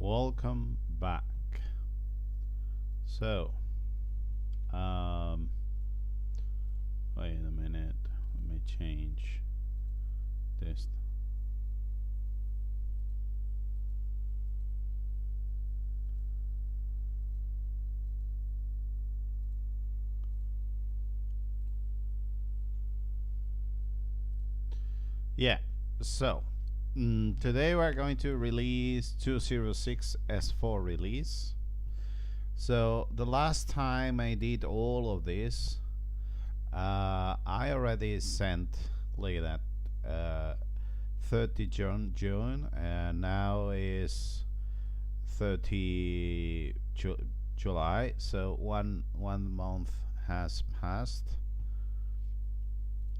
Welcome back. So, wait a minute. Let me change this. Yeah. So, today we're going to release 206 S4 release. So the last time I did all of this, I already sent like that 30 June, and now is 30 July. So one month has passed,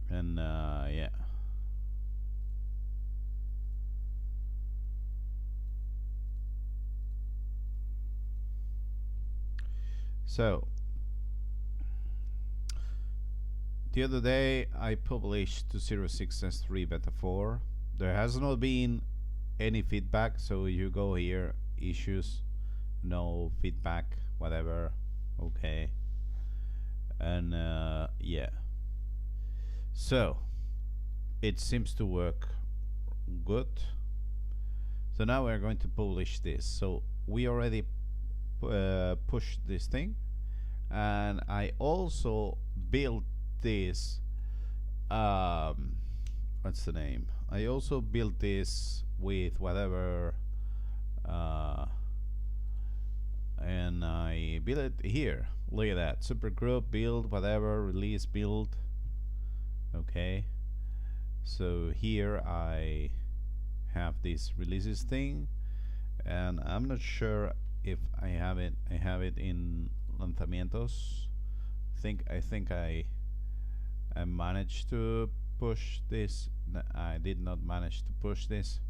and yeah. So the other day I published 206S3 Beta 4. There has not been any feedback, so you go here, issues, no feedback, whatever, okay. And yeah. So it seems to work good. So now we're going to publish this. So we already pushed this thing, and I also built this what's the name? I also built this with whatever and I built it here. Look at that. Super Grub build whatever release build. Okay. So here I have this releases thing, and I'm not sure if I have it in lanzamientos. I think I managed to push this. I did not manage to push this.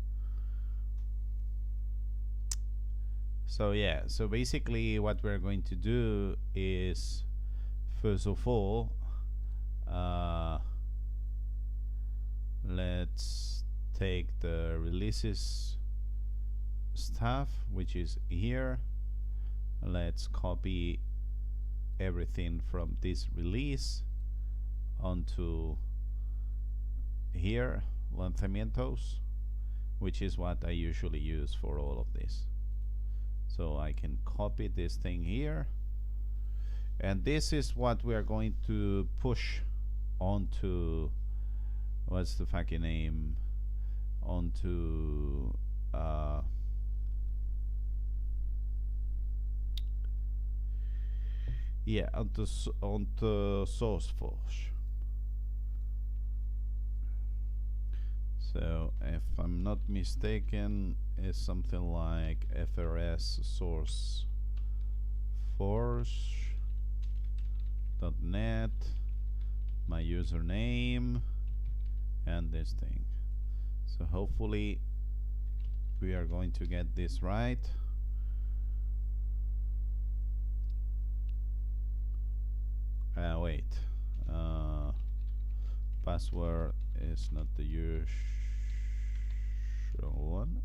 So yeah, so basically what we're going to do is, first of all, let's take the releases stuff, which is here. Let's copy everything from this release onto here, lanzamientos, which is what I usually use for all of this. So I can copy this thing here, and this is what we are going to push onto, what's the fucking name, onto yeah, onto SourceForge. So if I'm not mistaken, it's something like FRS SourceForge.net, my username, and this thing. So hopefully we are going to get this right. Wait, password is not the usual one.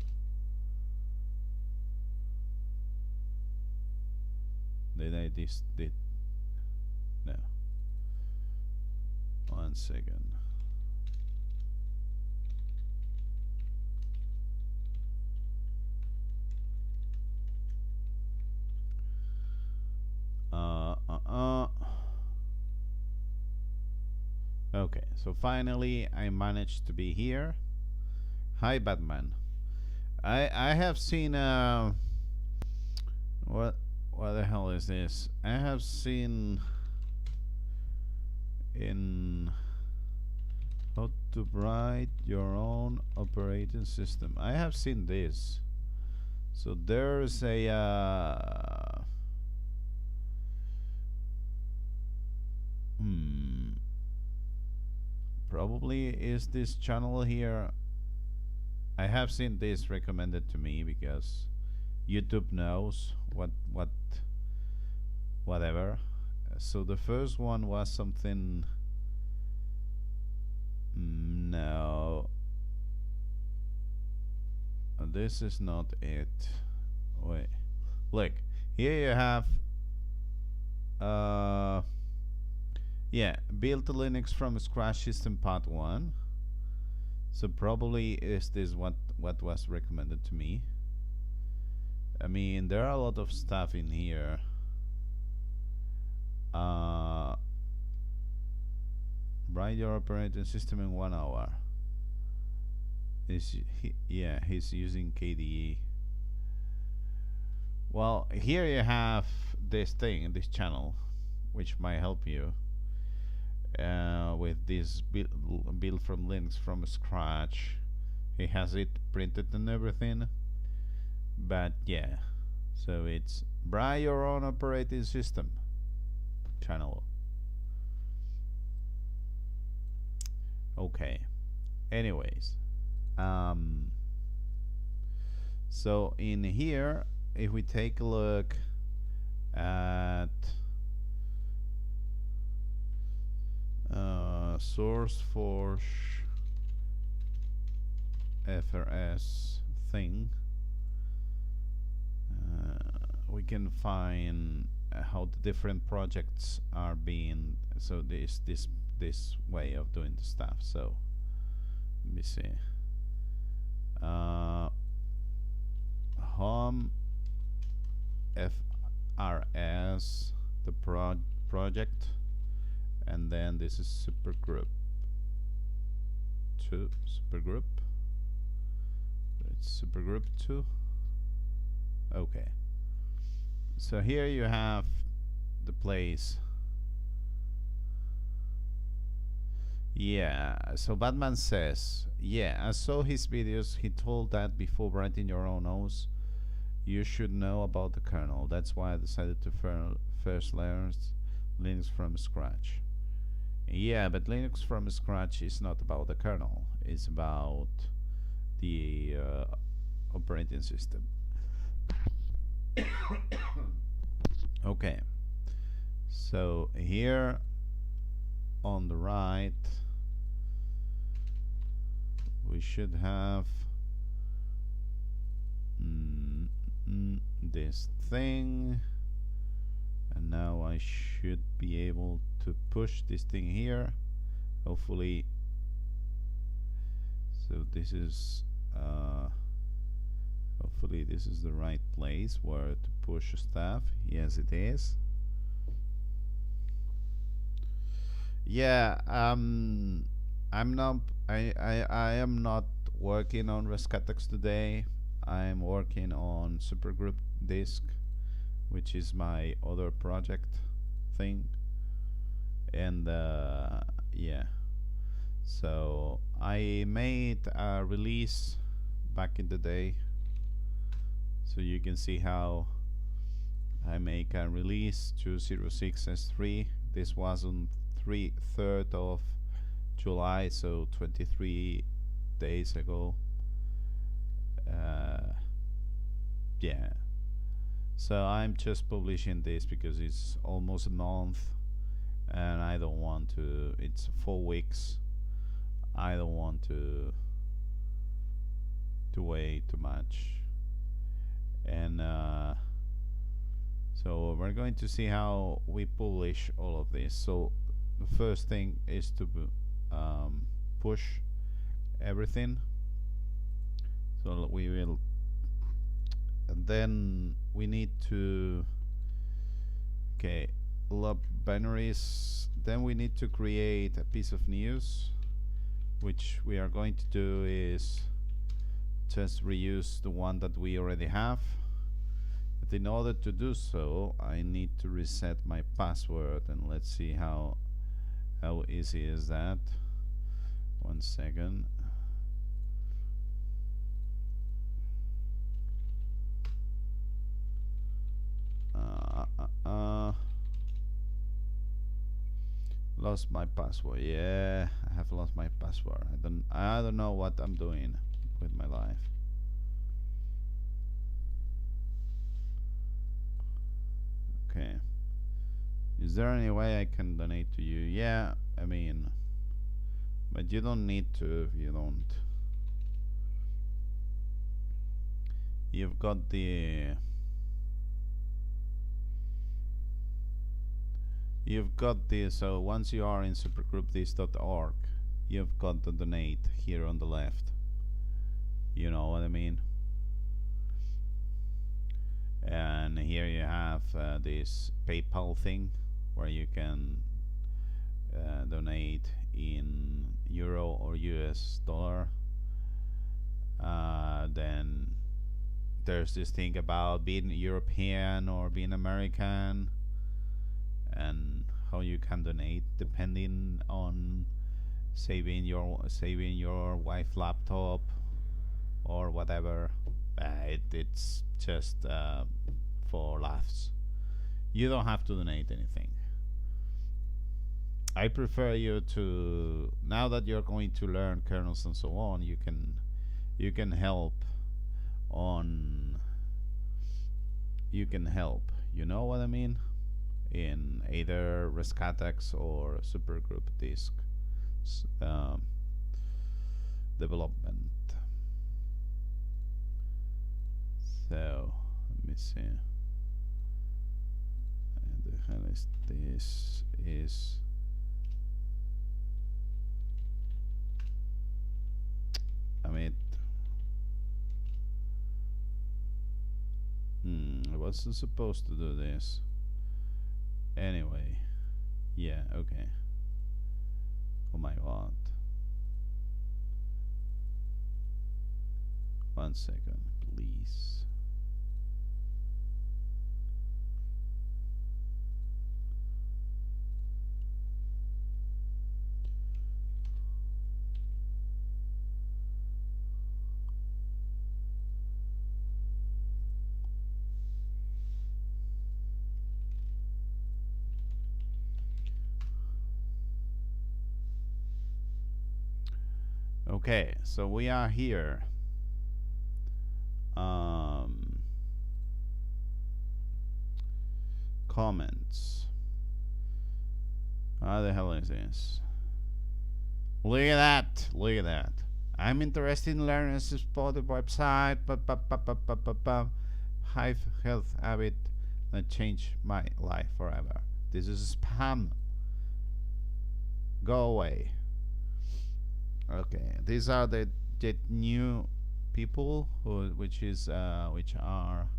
Did no. 1 second. Okay, so finally I managed to be here. Hi Batman. I have seen what the hell is this? I have seen in how to write your own operating system. I have seen this. So there's a probably is this channel here. I have seen this recommended to me because YouTube knows whatever. So the first one was something, no, this is not it. wait. Look, here you have uh yeah, build the Linux from scratch system part 1. So probably is this what was recommended to me. I mean, there are a lot of stuff in here. Write your operating system in 1 hour. Yeah, he's using KDE. Well, here you have this thing, this channel, which might help you with this build from Linux from scratch. He has it printed and everything. But yeah, so it's write your own operating system channel. Okay. Anyways, so in here, if we take a look at SourceForge FRS thing, we can find how the different projects are being. So this way of doing the stuff. So let me see. Home FRS, the project, and then this is Super Grub2. Super Grub. It's Super Grub2. Okay. So here you have the place. Yeah, so Batman says, yeah, I saw his videos. He told that before writing your own OS, you should know about the kernel. That's why I decided to first learn Linux from scratch. Yeah, but Linux from scratch is not about the kernel. It's about the operating system. Okay, so here on the right we should have this thing, and now I should be able to push this thing here, hopefully. So this is hopefully this is the right place where to push stuff. Yes, it is. Yeah, I'm not. I am not working on Rescatex today. I'm working on Super Grub2 Disk, which is my other project thing, and yeah. So I made a release back in the day, so you can see how I make a release 206S3. This was on 3rd of July, so 23 days ago. Yeah, so I'm just publishing this because it's almost a month and I don't want to. It's 4 weeks. I don't want to wait too much, and so we're going to see how we publish all of this. So the first thing is to push everything. So we will, and then we need to load binaries. Then we need to create a piece of news, which we are going to do is just reuse the one that we already have. But in order to do so, I need to reset my password, and let's see how easy is that. 1 second. Lost my password. Yeah, I have lost my password. I don't know what I'm doing with my life. Okay. Is there any way I can donate to you? Yeah, I mean, but you don't need to if you don't. You've got the you've got this. So once you are in supergrub2disk.org, you've got the donate here on the left. You know what I mean? And here you have this PayPal thing where you can donate in euro or US dollar. Then there's this thing about being European or being American, and how you can donate depending on saving your wife laptop or whatever. It's just for laughs. You don't have to donate anything. I prefer you to, now that you're going to learn kernels and so on, you can help on, you you know what I mean, in either Rescatex or Super Grub2 Disk development. So let me see. And the hell is this? Is I mean, I wasn't supposed to do this. Anyway, yeah, okay. Oh my god. 1 second, please. Okay, so we are here. Comments. How the hell is this? Look at that. Look at that. I'm interested in learning to support the website. High health habit that changed my life forever. This is spam. Go away. Okay, these are the new people which are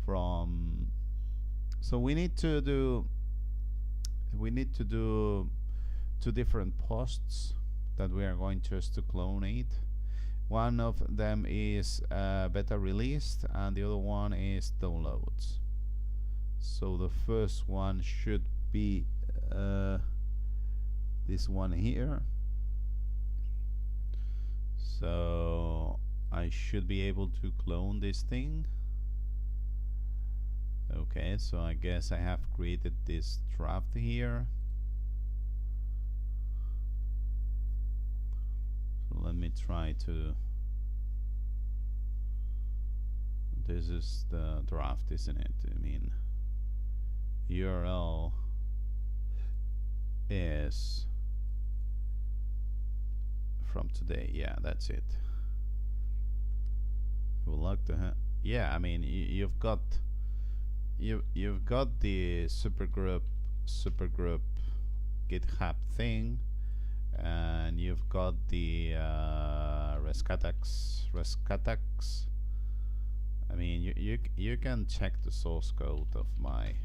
from. So we need to do 2 different posts that we are going just to clonate. One of them is beta released and the other one is downloads. So the first one should be this one here. So I should be able to clone this thing. Okay, so I guess I have created this draft here. So let me try to. This is the draft, isn't it? I mean, URL is from today. Yeah, that's it. I would like to have. Yeah, I mean, you've got the Super Grub GitHub thing, and you've got the Rescatex. I mean, you can check the source code of my.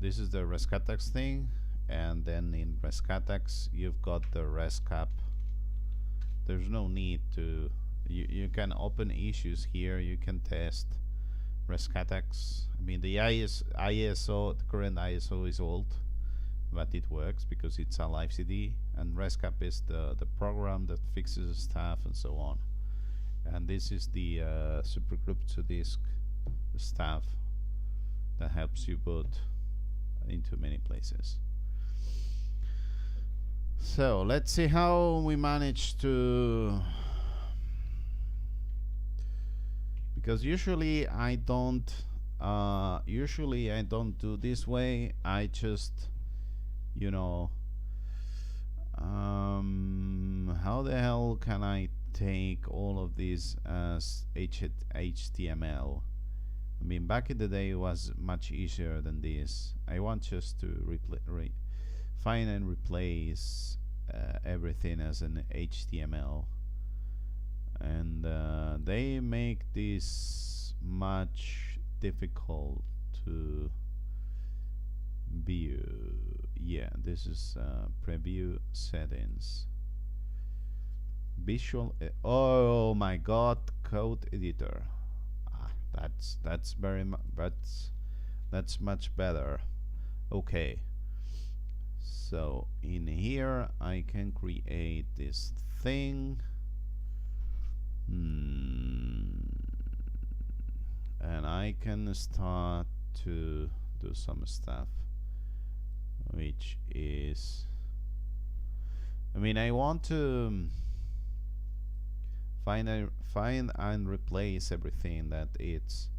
This is the Rescatex thing, and then in Rescatex you've got the rescap. There's no need to. You can open issues here. You can test Rescatex. I mean, the ISO, the current ISO is old, but it works because it's a live CD, and Rescap is the program that fixes stuff and so on. And this is the Super Grub2 Disk stuff that helps you boot into many places. So let's see how we manage to. Because usually I don't do this way. I just, you know, how the hell can I take all of these as HTML I mean, back in the day, it was much easier than this. I want just to find and replace everything as an HTML, and they make this much difficult to view. Yeah, this is preview settings. Visual. Oh my God, code editor. Ah, that's very that's much better. Okay, so in here I can create this thing. And I can start to do some stuff, which is, I mean, I want to find and replace everything that it's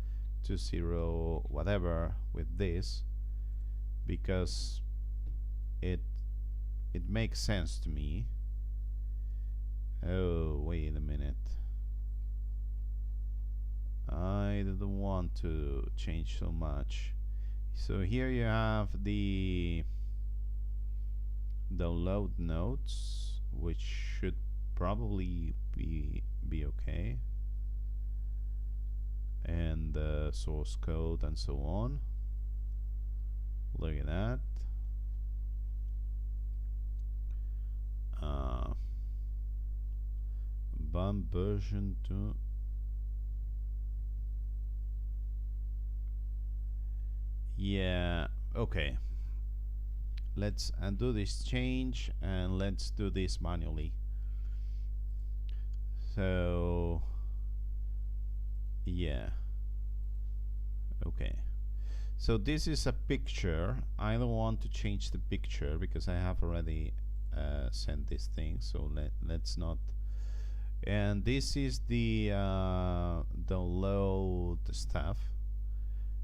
20 whatever with this, because it makes sense to me. Oh, wait a minute. I didn't want to change so much. So here you have the load nodes, which should probably be okay, and the source code and so on. Look at that. BAM version 2. Yeah, okay. Let's undo this change and let's do this manually. So yeah, okay. So this is a picture. I don't want to change the picture because I have already sent this thing, so let's not. And this is the load stuff,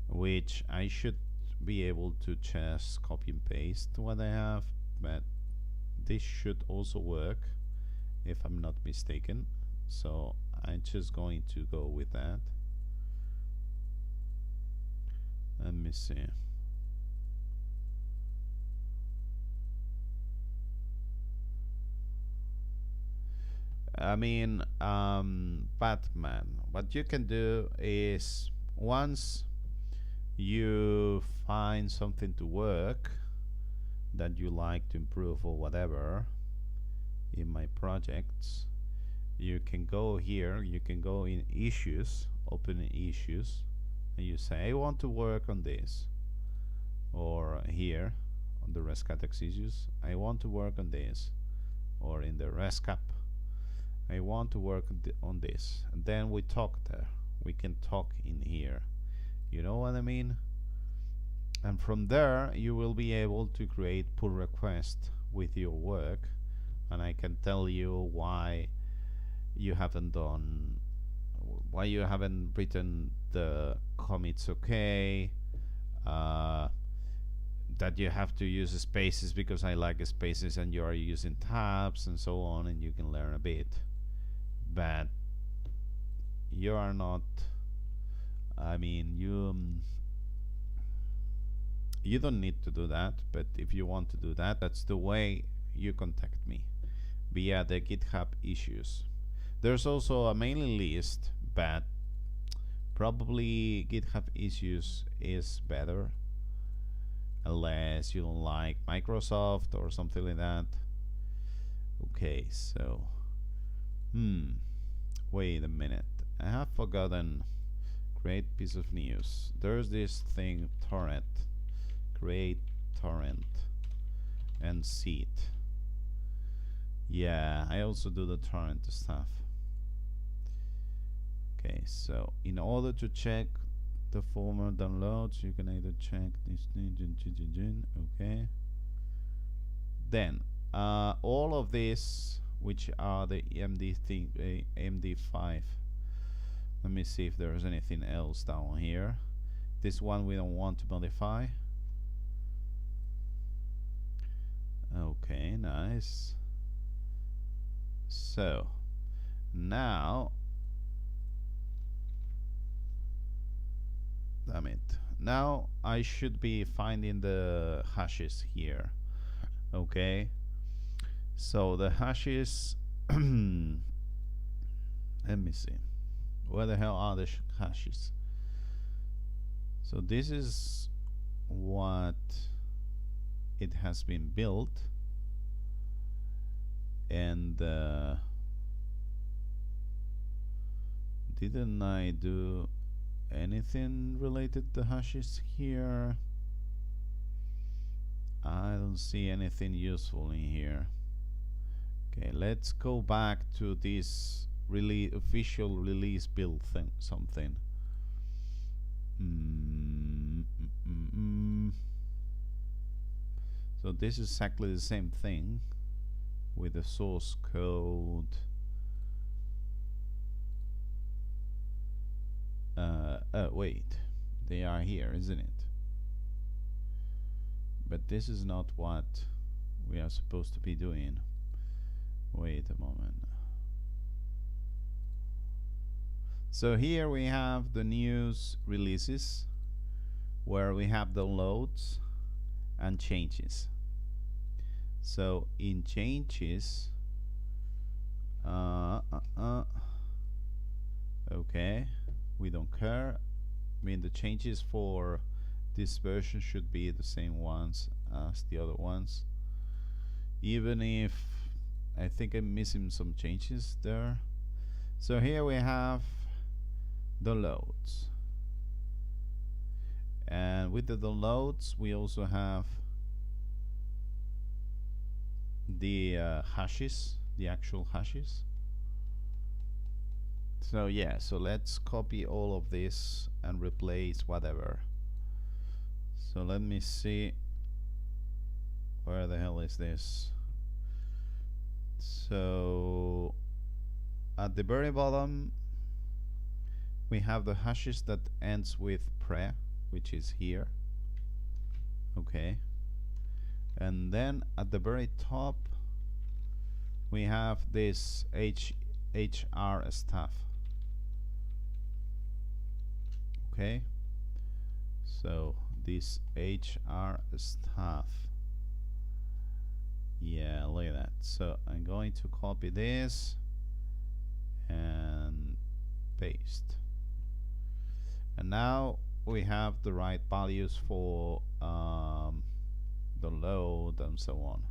which I should be able to just copy and paste what I have, but this should also work if I'm not mistaken. So I'm just going to go with that. Let me see. I mean, Batman, what you can do is, once you find something to work that you like to improve or whatever in my projects, you can go here, you can go in issues, open issues, and you say I want to work on this, or here on the Rescatex issues I want to work on this, or in the Rescap I want to work on this, and then we talk there. We can talk in here, you know what I mean? And from there you will be able to create pull request with your work, and I can tell you why you haven't done, why you haven't written the commits okay, that you have to use spaces because I like spaces and you are using tabs and so on, and you can learn a bit. But you are not, I mean, you don't need to do that, but if you want to do that, that's the way you contact me, via the GitHub issues. There's also a mailing list, but probably GitHub issues is better, unless you don't like Microsoft or something like that. Okay, so wait a minute, I have forgotten. Create piece of news. There's this thing, torrent. Create torrent and seed. Yeah, I also do the torrent stuff. Okay, so in order to check the former downloads, you can either check this thing, okay. Then all of this, which are the MD5. Let me see if there's anything else down here. This one we don't want to modify. Okay, nice. So now damn it. Now I should be finding the hashes here. Okay, so the hashes. Let me see. Where the hell are the hashes? So this is what it has been built, and didn't I do anything related to hashes here? I don't see anything useful in here. Okay, let's go back to this official release build thing, something. So this is exactly the same thing with the source code. Wait, they are here, isn't it? But this is not what we are supposed to be doing. Wait a moment. So here we have the news releases, where we have downloads and changes. So in changes, okay, we don't care. I mean, the changes for this version should be the same ones as the other ones, even if I think I'm missing some changes there. So here we have downloads, and with the downloads we also have the hashes, the actual hashes. So yeah, so let's copy all of this and replace whatever. So let me see, where the hell is this? So at the very bottom we have the hashes that ends with pre, which is here. Okay, and then at the very top we have this HR stuff. Okay, so this HR stuff, yeah, look at that. So I'm going to copy this and paste, and now we have the right values for the load and so on.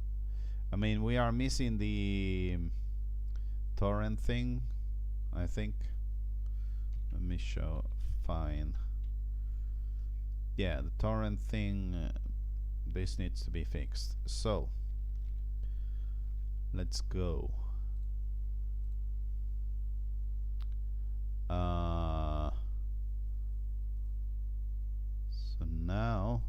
I mean, we are missing the torrent thing, I think. Let me show. Fine. Yeah, the torrent thing, this needs to be fixed. So let's go. So now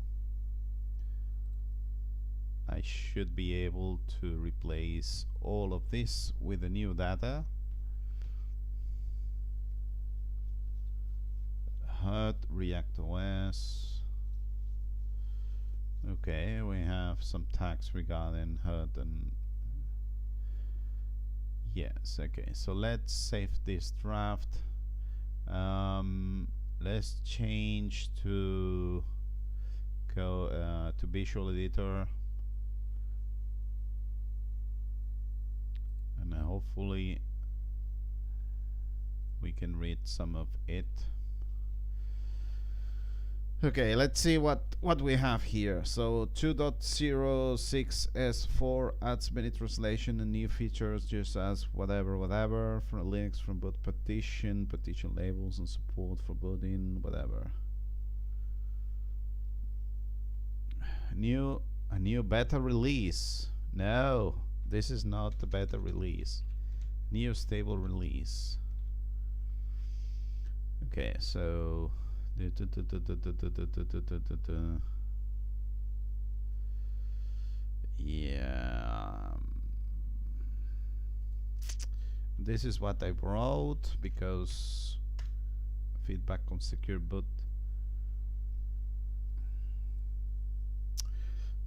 I should be able to replace all of this with the new data. HUD, React OS. Okay, we have some tags regarding HUD and yes. Okay, so let's save this draft. Let's change to Visual Editor, and hopefully we can read some of it. Okay, let's see what we have here. So 2.06s4 adds many translation and new features, just as whatever from Linux, from boot partition labels, and support for booting, whatever. A new beta release. No, this is not the beta release. New stable release. Okay, so yeah, this is what I wrote, because feedback on secure boot.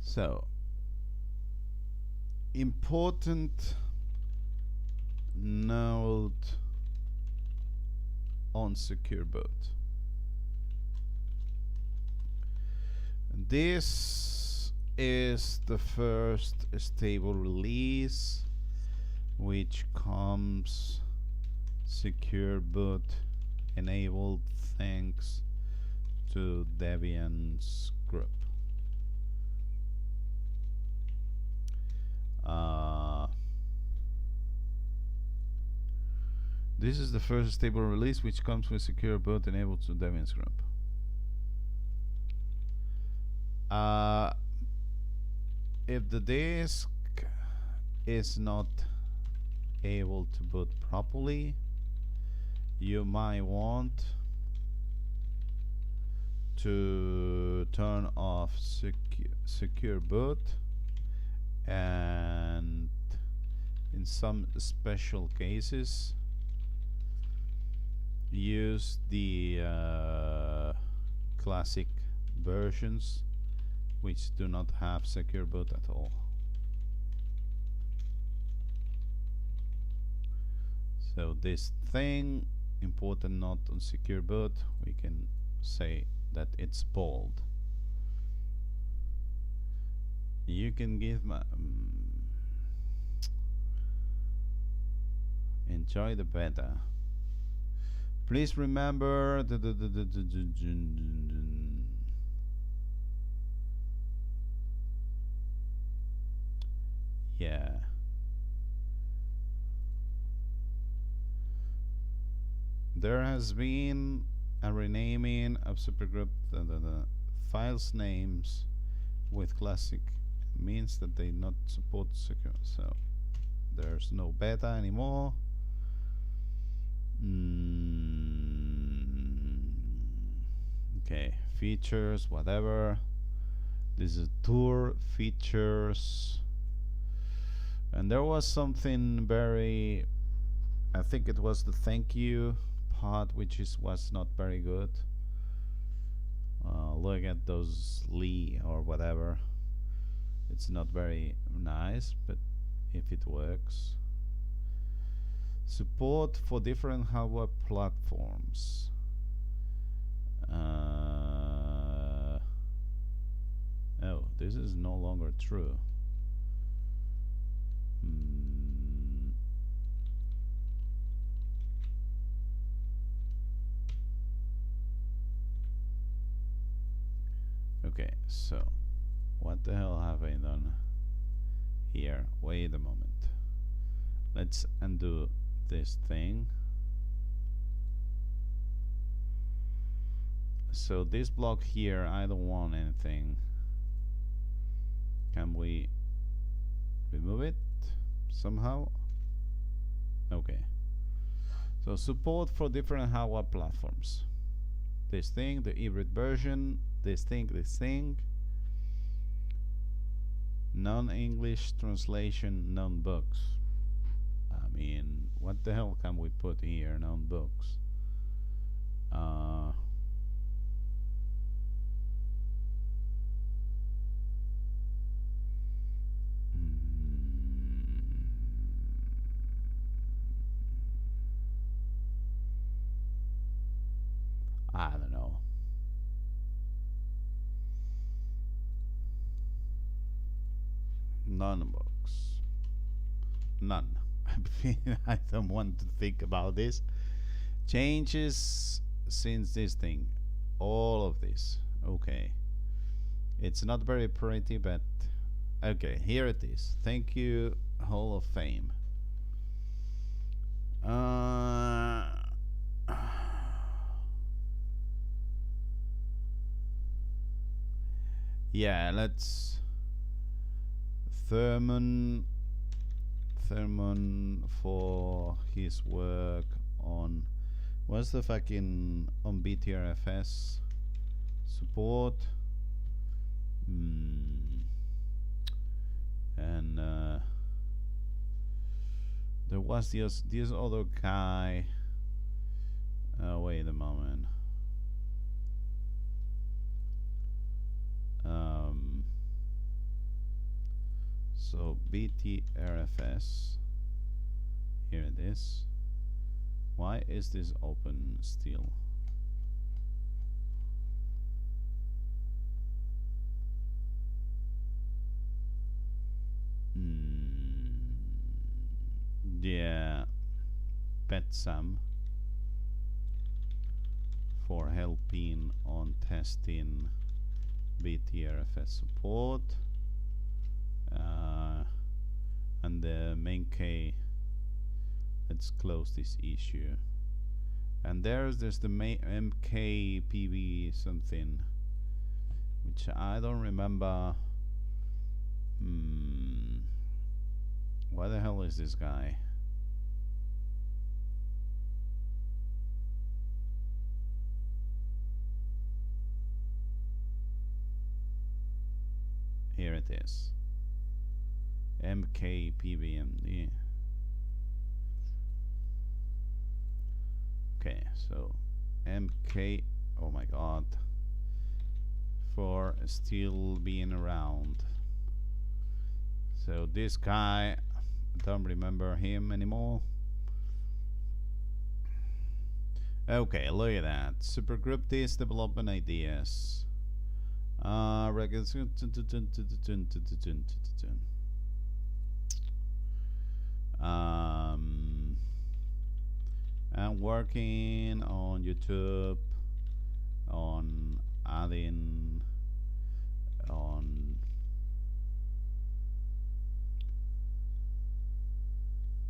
So important note on secure boot. This is the first stable release, which comes secure boot enabled thanks to Debian's group. This is the first stable release which comes with secure boot enabled to Debian's group. If the disk is not able to boot properly, you might want to turn off secure boot, and in some special cases use the classic versions which do not have secure boot at all. So this thing, important note on secure boot, we can say that it's bold. You can give my enjoy the beta. Please remember yeah. There has been a renaming of Supergroup. The files names with classic means that they not support secure, so there's no beta anymore. Okay, features, whatever. This is tour features, and there was something very, I think it was the thank you part, which was not very good. Look at those Lee or whatever. It's not very nice, but if it works. Support for different hardware platforms. Oh, this is no longer true. Okay, so what the hell have I done here? Wait a moment. Let's undo this thing. So this block here, I don't want anything. Can we remove it somehow? Okay. So support for different hardware platforms. This thing, the hybrid version, this thing. Non-English translation, non-books. I mean, what the hell can we put here? Non-books. I don't know. Non-books. None. I don't want to think about this. Changes since this thing. All of this. Okay. It's not very pretty, but okay, here it is. Thank you, Hall of Fame. Yeah, let's Thurman for his work on what's the fucking on BTRFS support, and there was this other guy. Wait a moment. So BTRFS, here it is. Why is this open still? Yeah, Betsam for helping on testing BTRFS support, and the main K. Let's close this issue. And there's the main MKPV something, which I don't remember. Where the hell is this guy? Here it is. MKPVMD. Okay, so MK. Oh my god. For still being around. So this guy, don't remember him anymore. Okay, look at that. Super Grub2 Disk development ideas. I'm working on YouTube on adding on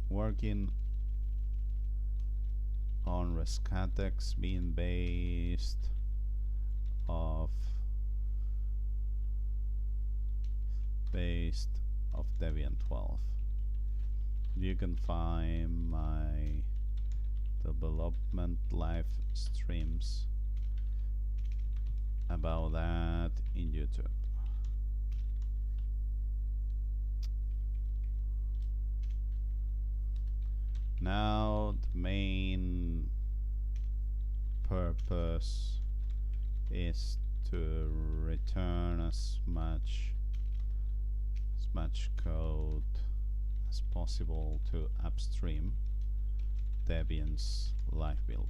working on Rescatex being based of Debian 12. You can find my development live streams about that in YouTube. Now the main purpose is to return as much code as possible to upstream Debian's live build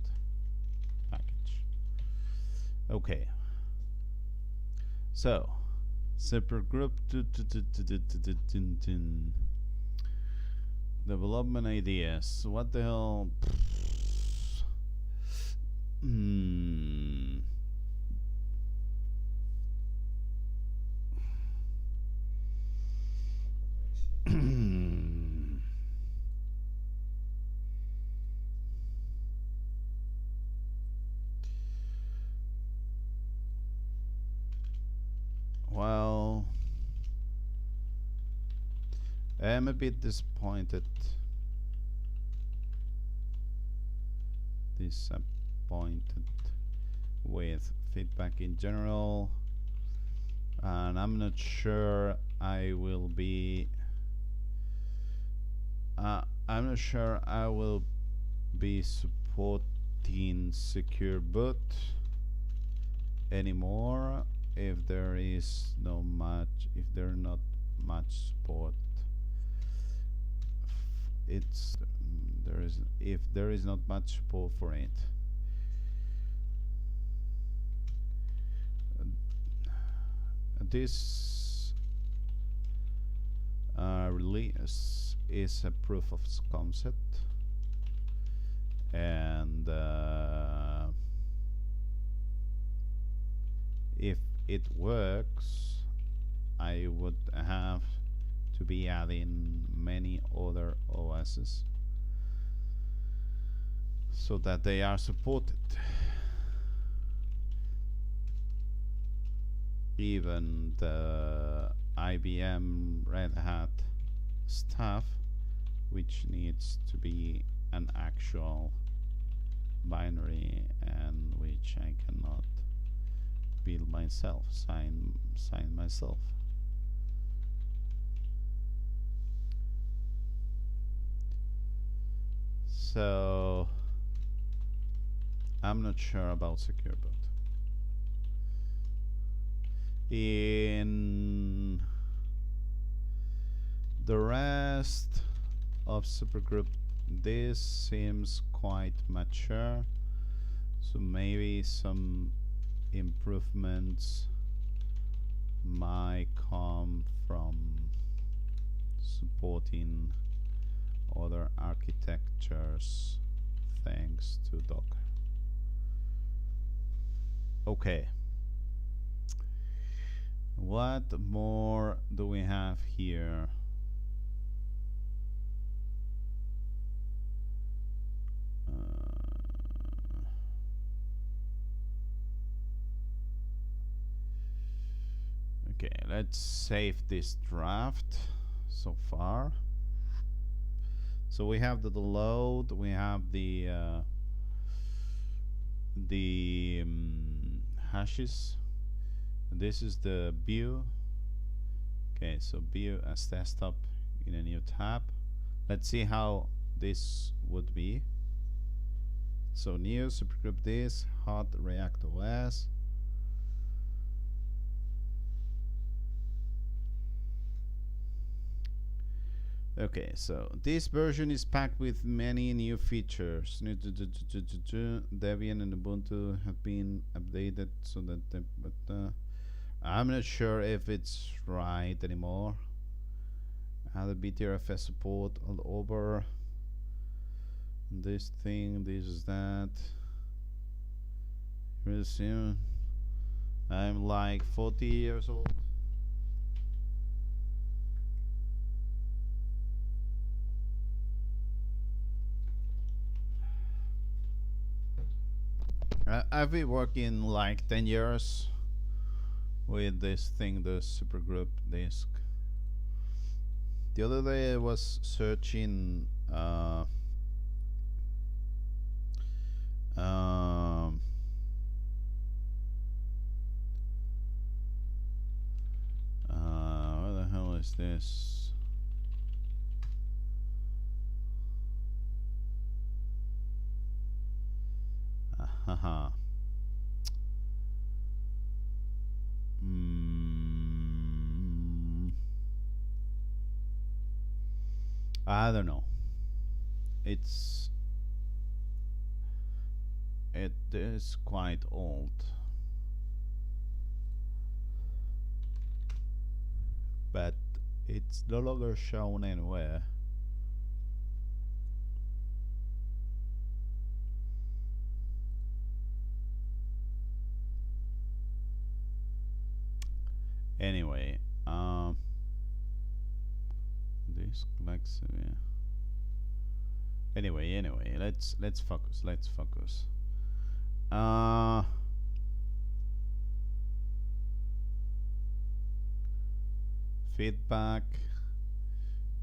package. Okay, so Super Grub2 development ideas. What the hell? Well, I'm a bit disappointed with feedback in general, and I'm not sure I will be supporting Secure Boot anymore if there is not much support. If there is not much support for it. This release is a proof of concept, and if it works, I would have to be adding many other OSs so that they are supported. Even the IBM Red Hat stuff, which needs to be an actual binary and which I cannot build myself, sign myself. So I'm not sure about Secure Boot. In the rest of Super Grub, this seems quite mature, so maybe some improvements might come from supporting other architectures thanks to Docker. Okay. What more do we have here? Okay, let's save this draft so far. So we have the load, we have the hashes. This is the view. Okay, so view as desktop in a new tab. Let's see how this would be. So new Super Grub2 Disk, hot React OS. Okay, so this version is packed with many new features. Debian and Ubuntu have been updated so that I'm not sure if it's right anymore. Have the BTRFS support all over. This thing, this is that. Resume. I'm like 40 years old. I've been working like 10 years with this thing, the Super Grub2 Disk. The other day I was searching where the hell is this? Haha. I don't know. It is quite old. But it's no longer shown anywhere. Anyway, this collects. Anyway, let's focus. Let's focus. Feedback.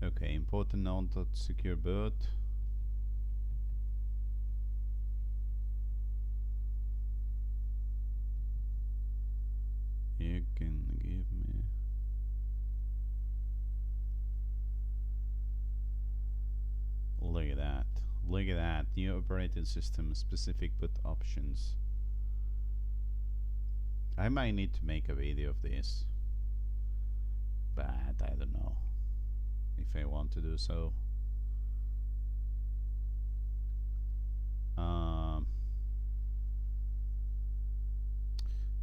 Okay, important non-secure boot. You can give me. Look at that. Look at that. New operating system specific boot options. I might need to make a video of this, but I don't know if I want to do so.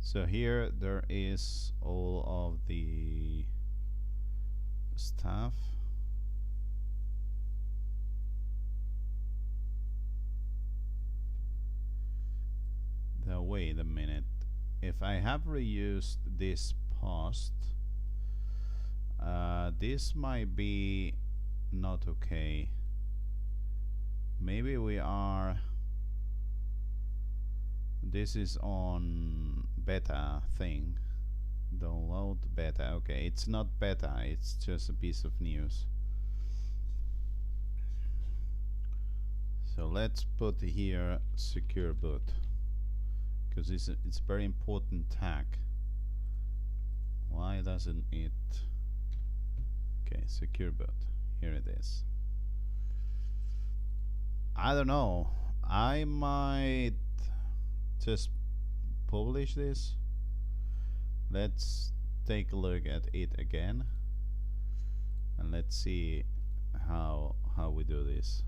So here there is all of the stuff. Now wait a minute. If I have reused this post, this might be not okay. Maybe we are. This is on beta thing. Download beta. Okay, it's not beta, it's just a piece of news. So let's put here secure boot, because it's a very important tag. Why doesn't it? Okay, secure boot. Here it is. I don't know. I might just publish this. Let's take a look at it again, and let's see how we do this.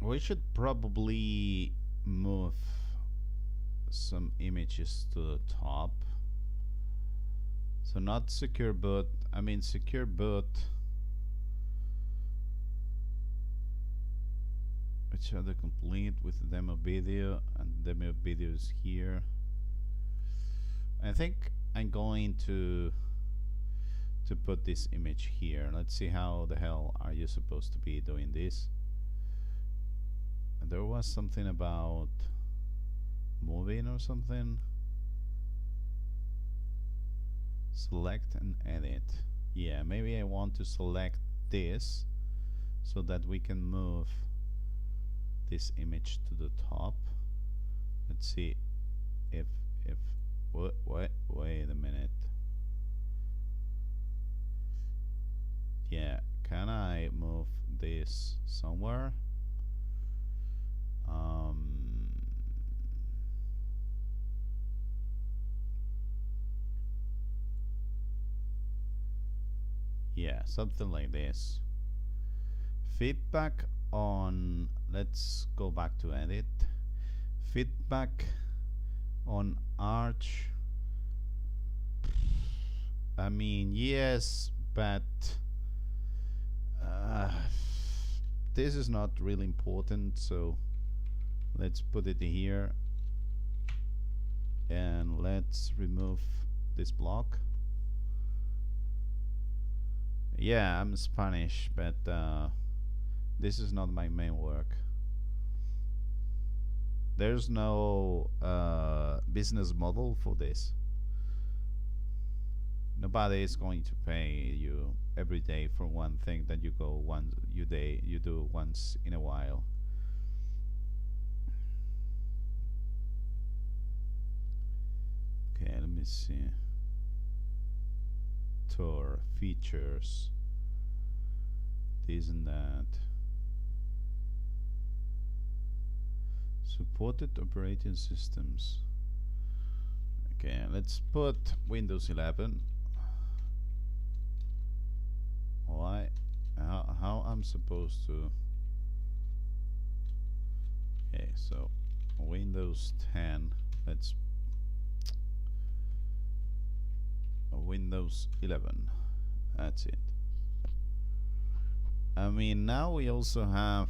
We should probably move some images to the top. So not secure boot, I mean secure boot, which are the complete with the demo video, and demo video is here. I think I'm going to put this image here. Let's see how the hell are you supposed to be doing this. There was something about moving or something. Select and edit. Yeah, maybe I want to select this so that we can move this image to the top. Let's see if wait a minute. Yeah, can I move this somewhere? Yeah, something like this. Feedback on, let's go back to edit. Feedback on arch. I mean, yes, but this is not really important, so let's put it here and let's remove this block. Yeah, I'm Spanish, but this is not my main work. There's no business model for this. Nobody is going to pay you every day for one thing that you go once you do once in a while. Okay, let me see. Tour features, this and that. Supported operating systems. Okay, let's put Windows 11. Why? How I'm supposed to? Okay, so Windows 10. Let's Windows 11. That's it. I mean, now we also have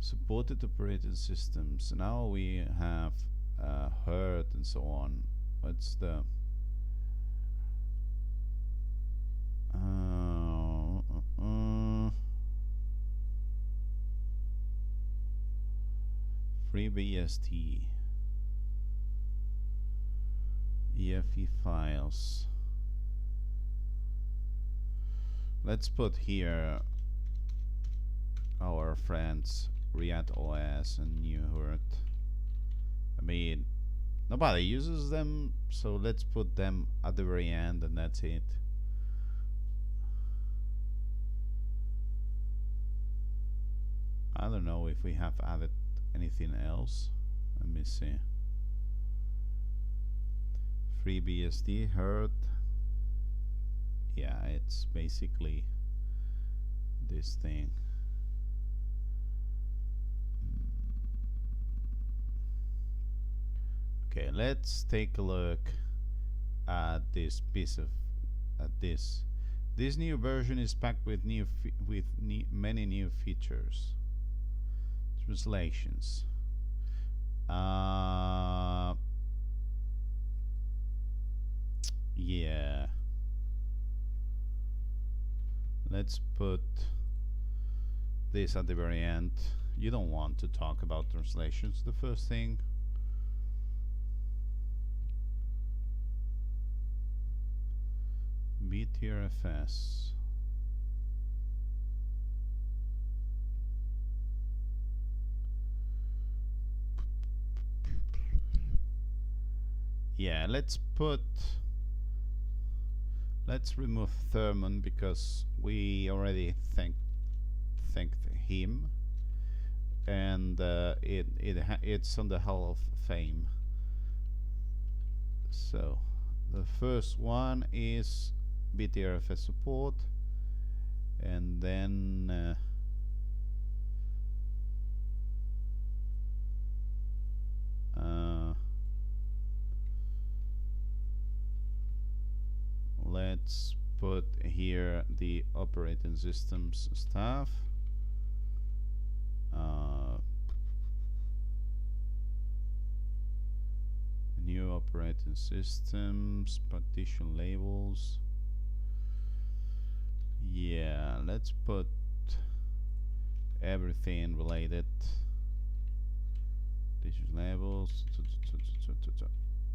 supported operating systems. Now we have Hurt and so on. What's the FreeBSD, EFE files. Let's put here our friends React OS and New Hurt. I mean, nobody uses them, so let's put them at the very end and that's it. I don't know if we have added anything else. Let me see. FreeBSD, Hurt. Yeah, it's basically this thing. Okay, let's take a look at this piece of this. This new version is packed with many new features. Translations. Yeah. Let's put this at the very end. You don't want to talk about translations the first thing. BTRFS. Yeah, let's remove Thurman because we already thanked him, and it's on the Hall of Fame. So the first one is BTRFS support, and then put here the operating systems stuff. New operating systems, partition labels. Yeah, let's put everything related. Partition labels.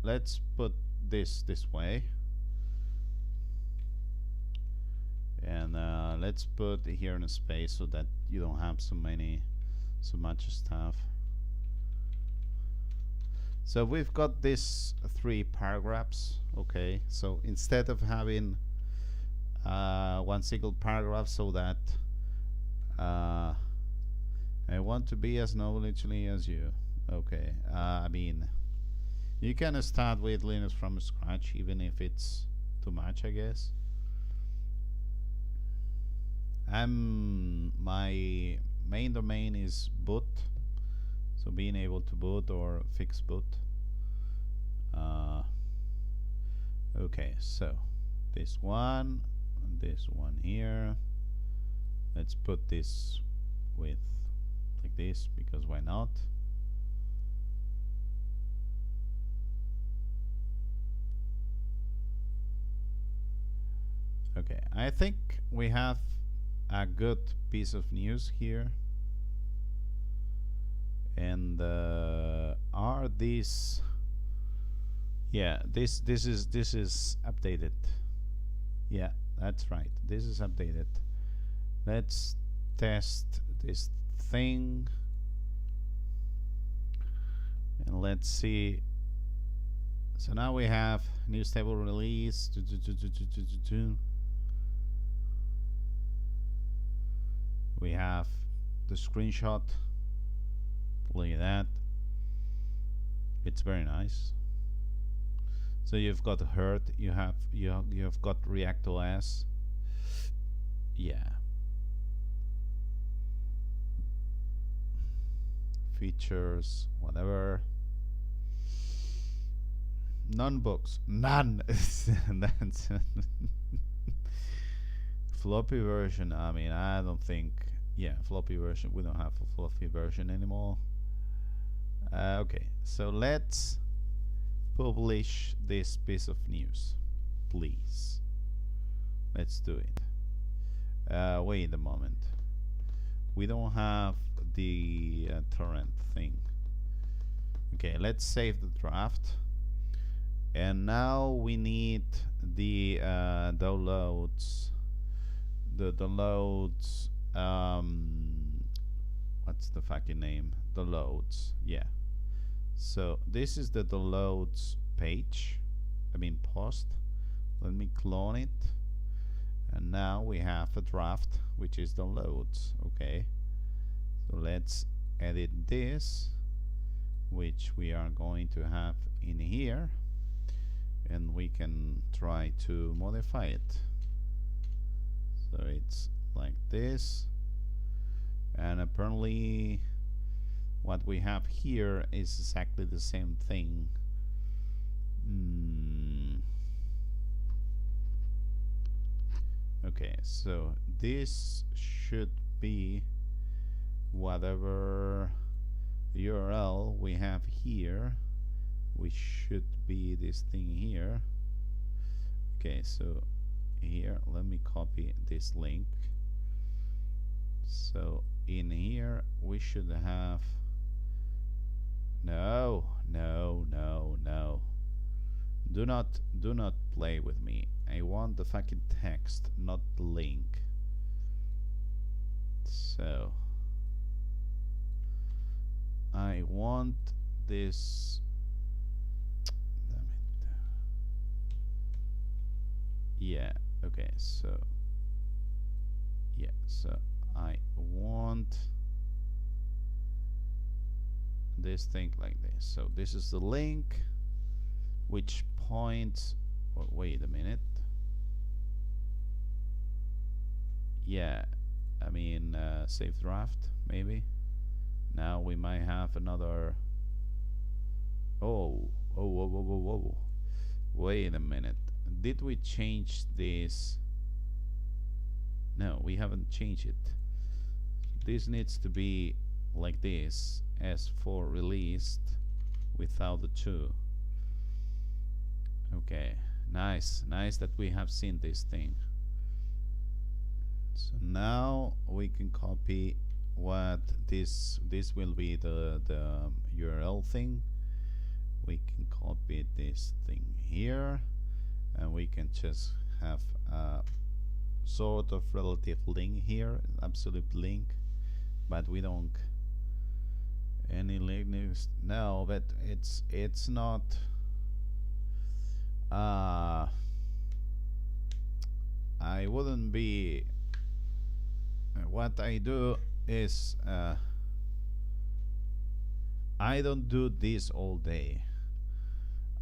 Let's put this way. And let's put here in a space so that you don't have so much stuff. So we've got these 3 paragraphs. Okay, so instead of having one single paragraph, so that I want to be as knowledgeable as you. Okay, I mean, you can start with Linux from scratch, even if it's too much, I guess. My main domain is boot, so being able to boot or fix boot. Okay, so this one here. Let's put this with like this, because why not? Okay, I think we have a good piece of news here. And are these? Yeah, this is updated. Yeah, that's right. This is updated. Let's test this thing, and let's see. So now we have new stable release. We have the screenshot. Look at that. It's very nice. So you've got Hurt, you have got React OS. Yeah. Features, whatever. None books. None. Floppy version, I mean, I don't think. Yeah, floppy version. We don't have a floppy version anymore. Okay, so let's publish this piece of news, please. Let's do it. Wait a moment. We don't have the torrent thing. Okay, let's save the draft. And now we need the downloads. The downloads. What's the fucking name? Downloads. Yeah. So this is the downloads page. I mean post. Let me clone it. And now we have a draft, which is downloads. Okay. So let's edit this, which we are going to have in here, and we can try to modify it. So it's like this, and apparently what we have here is exactly the same thing. Okay, so this should be whatever URL we have here, which should be this thing here. Okay, so here, let me copy this link. So in here we should have no. Do not play with me. I want the fucking text, not the link. So I want this. Damn it. Yeah, okay, so yeah, so I want this thing like this. So this is the link which points, oh, wait a minute. Yeah, I mean save draft maybe. Now we might have another. Whoa. Wait a minute. Did we change this? No, we haven't changed it. This needs to be like this, S4 released without the 2. Okay, nice that we have seen this thing. So now we can copy what this will be the URL thing. We can copy this thing here, and we can just have a sort of relative link here, absolute link, but we don't any Linux. No, but it's not. I wouldn't be. What I do is I don't do this all day.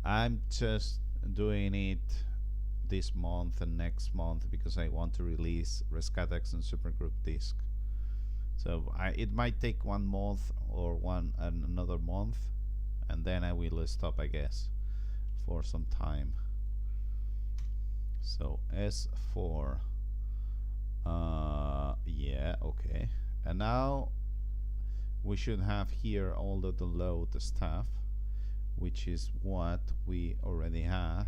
I'm just doing it this month and next month because I want to release Rescatex and Super Grub2 Disk. So it might take 1 month or another month, and then I will stop, I guess, for some time. So S4. Yeah, okay. And now we should have here all the download stuff, which is what we already have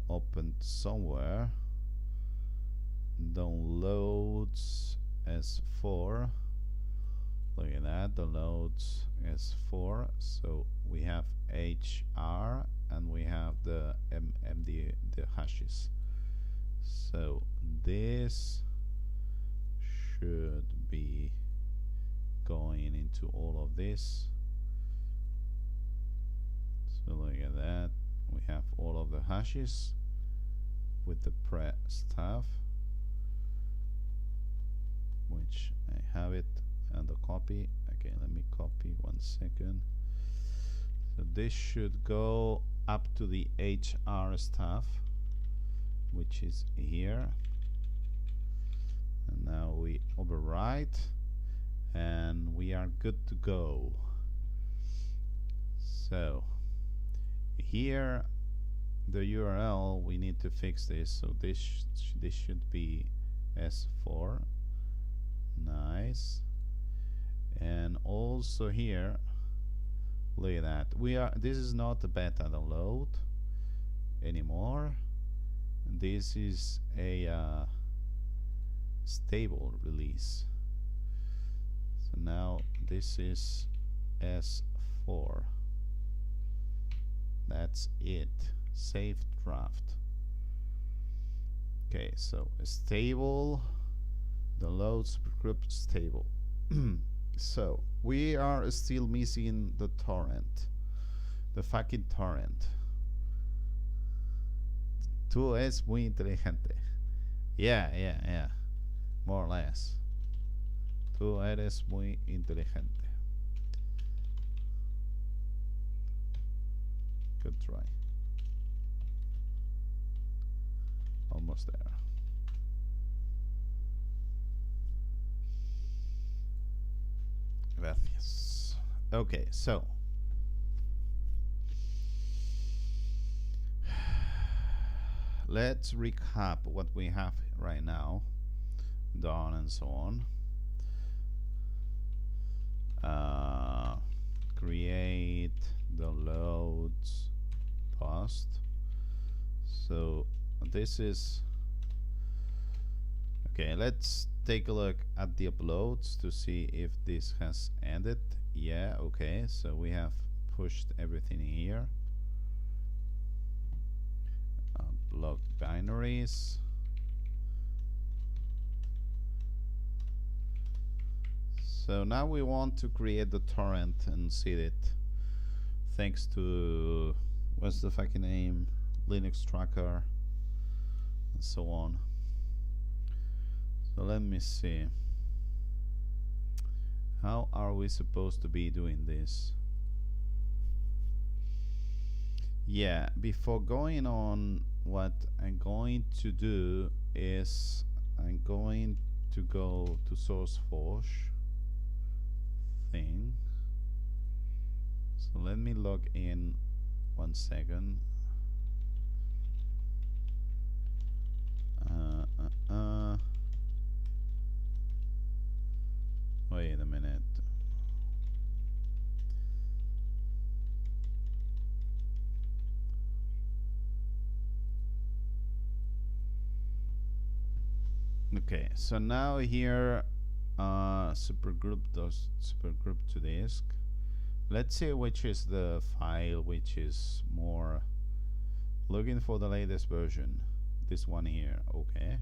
opened somewhere. Downloads S4. Look at that, downloads S4. So we have HR and we have the MD, the hashes. So this should be going into all of this. So look at that, we have all of the hashes with the pre stuff, which I have it, and the copy. Okay, let me copy 1 second. So this should go up to the HR stuff, which is here. And now we overwrite, and we are good to go. So here the URL, we need to fix this. So this should be S4. Nice. And also here, look at that, this is not a beta download anymore. This is a stable release. So now this is S4. That's it. Saved draft. Okay, so a stable download Super Grub stable. So we are still missing the torrent, the fucking torrent. Tú es muy inteligente. Yeah. More or less. Tú eres muy inteligente. Good try. Almost there. Gracias. Okay, so let's recap what we have right now done and so on. Create, downloads, post. So this is okay. Let's take a look at the uploads to see if this has ended. Yeah, okay, so we have pushed everything here. Block binaries. So now we want to create the torrent and seed it, thanks to, what's the fucking name, Linux Tracker and so on. So let me see, how are we supposed to be doing this? Yeah, before going on, what I'm going to do is I'm going to go to SourceForge thing. So let me log in 1 second. Wait a minute. Okay, so now here, Super Group2 Disk. Let's see which is the file which is more looking for the latest version. This one here, okay.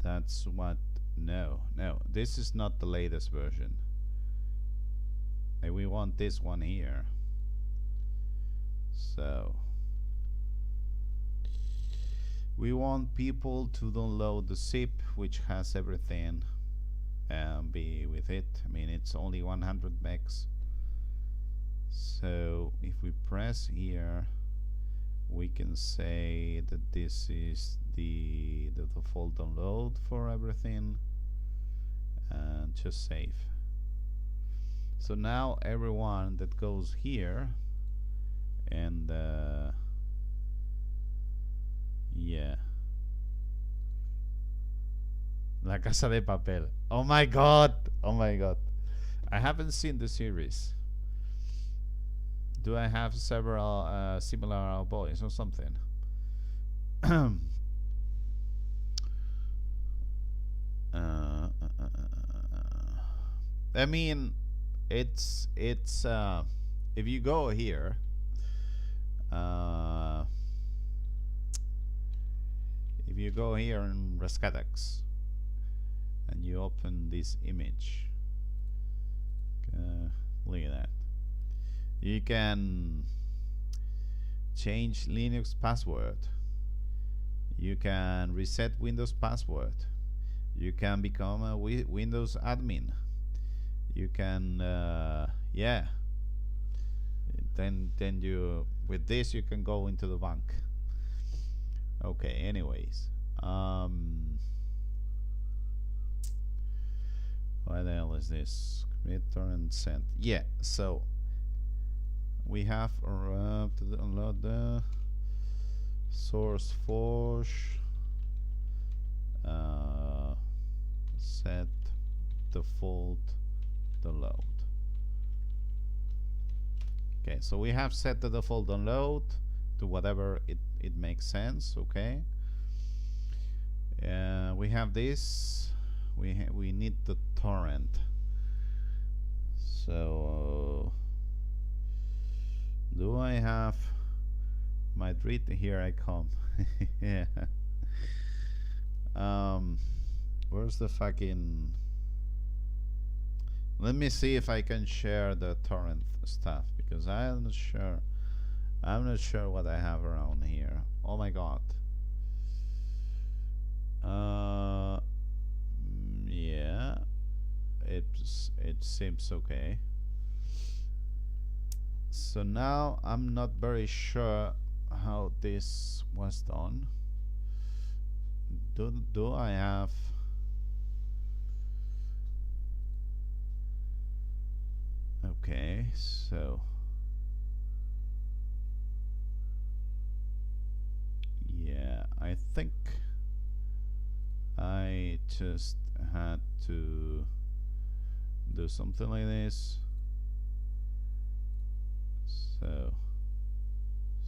That's what, no, this is not the latest version. We want this one here. So we want people to download the zip which has everything and be with it. I mean, it's only 100 megs. So if we press here, we can say that this is the default download for everything, and just save. So now everyone that goes here and yeah, La Casa de Papel. Oh my god, oh my god, I haven't seen the series. Do I have several similar boys or something? I mean, it's if you go here, if you go here in Rescatex and you open this image, look at that. You can change Linux password. You can reset Windows password. You can become a Windows admin. You can, yeah. Then you, with this, you can go into the bank. Okay. Anyways, what the hell is this? Create torrent send. Yeah. So we have to download the SourceForge, set default download. Okay, so we have set the default download to whatever it makes sense. Okay, we have this. We need the torrent. So do I have Madrid? Here I come. Yeah. Where's the fucking? Let me see if I can share the torrent stuff, because I'm not sure. I'm not sure what I have around here. Oh my god. Yeah. It seems okay. So now I'm not very sure how this was done. Do I have? Okay, so yeah, I think I just had to do something like this. So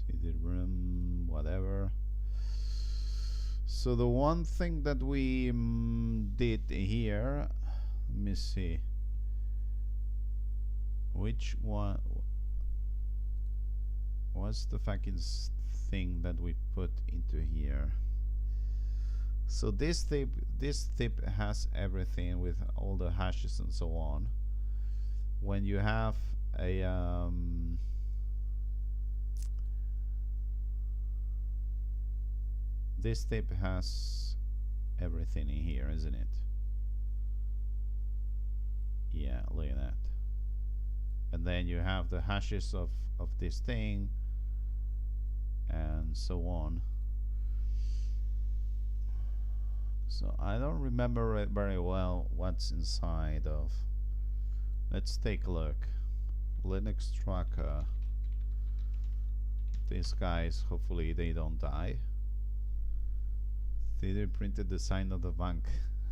CD-ROM, whatever. So the one thing that we did here, let me see. Which one was the fucking thing that we put into here? So this tip has everything with all the hashes and so on. When you have a this tip has everything in here, isn't it? Yeah, look at that. And then you have the hashes of this thing and so on. So I don't remember it very well what's inside of. Let's take a look. Linux tracker. These guys, hopefully they don't die. 3D printed the sign of the bank.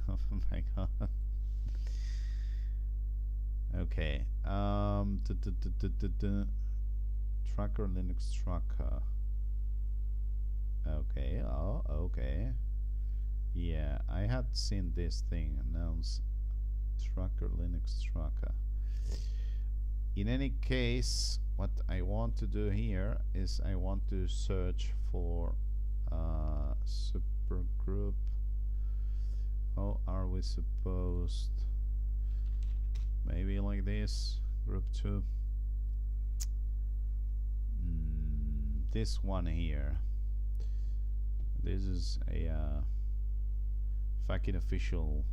Oh my god. Okay. Tracker Linux tracker. Okay. Oh, okay. Yeah, I had seen this thing announced. Tracker Linux tracker. In any case, what I want to do here is I want to search for Super Group. How are we supposed? Maybe like this. Group 2. This one here. This is a fucking official.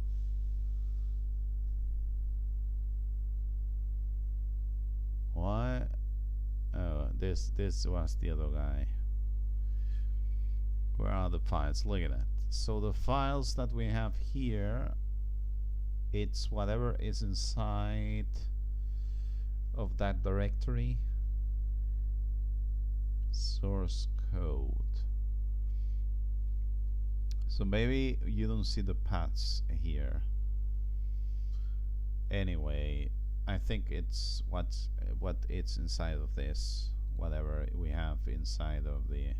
What? Oh, this was the other guy. Where are the files? Look at that. So the files that we have here, it's whatever is inside of that directory. Source code. So maybe you don't see the paths here. Anyway, I think it's what it's inside of this, whatever we have inside of the.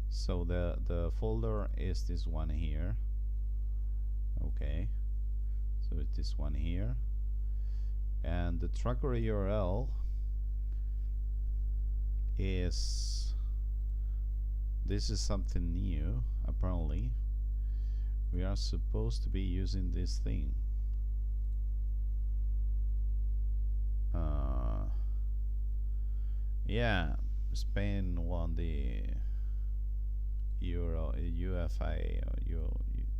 So the folder is this one here. Okay, so it's this one here, and the tracker URL is. This is something new. Apparently, we are supposed to be using this thing. Yeah, Spain won the Euro, UFI or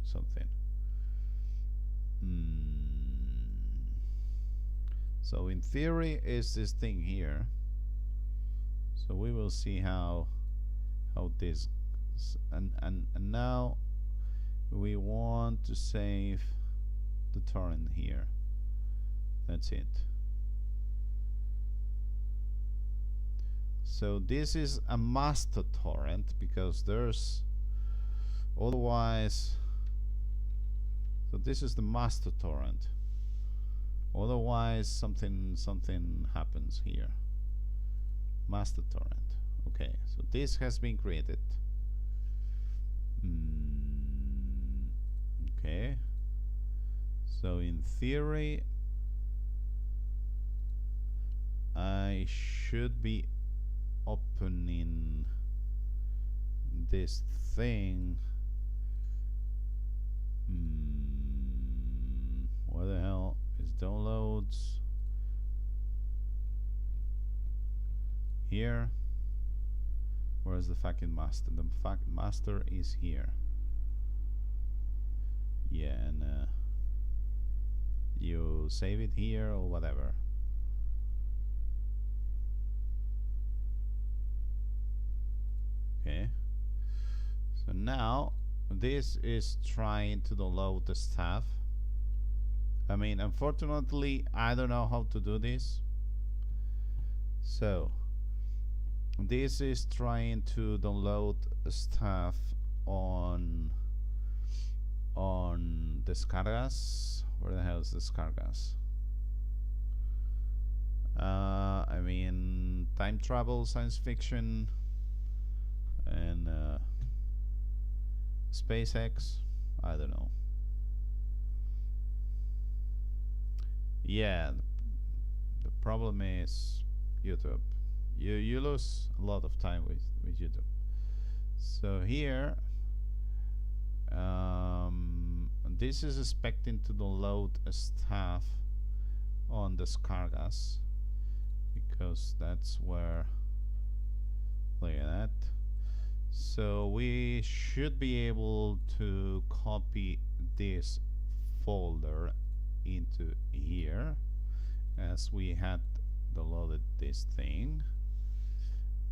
something. So in theory, is this thing here. So we will see how this and now we want to save the torrent here. That's it. So this is a master torrent because there's otherwise. So this is the master torrent. Otherwise, something happens here. Master torrent. Okay, so this has been created. Okay. So in theory, I should be opening this thing. Where the hell is downloads? Here. Where's the fucking master? The master is here. Yeah, and you save it here or whatever. Okay. So now this is trying to download the stuff. I mean, unfortunately, I don't know how to do this. So this is trying to download stuff on descargas. Where the hell is descargas? I mean, time travel, science fiction, and SpaceX. I don't know. Yeah, the problem is YouTube. You lose a lot of time with YouTube. So here, this is expecting to download stuff on descargas because that's where. Look at that. So we should be able to copy this folder into here as we had downloaded this thing,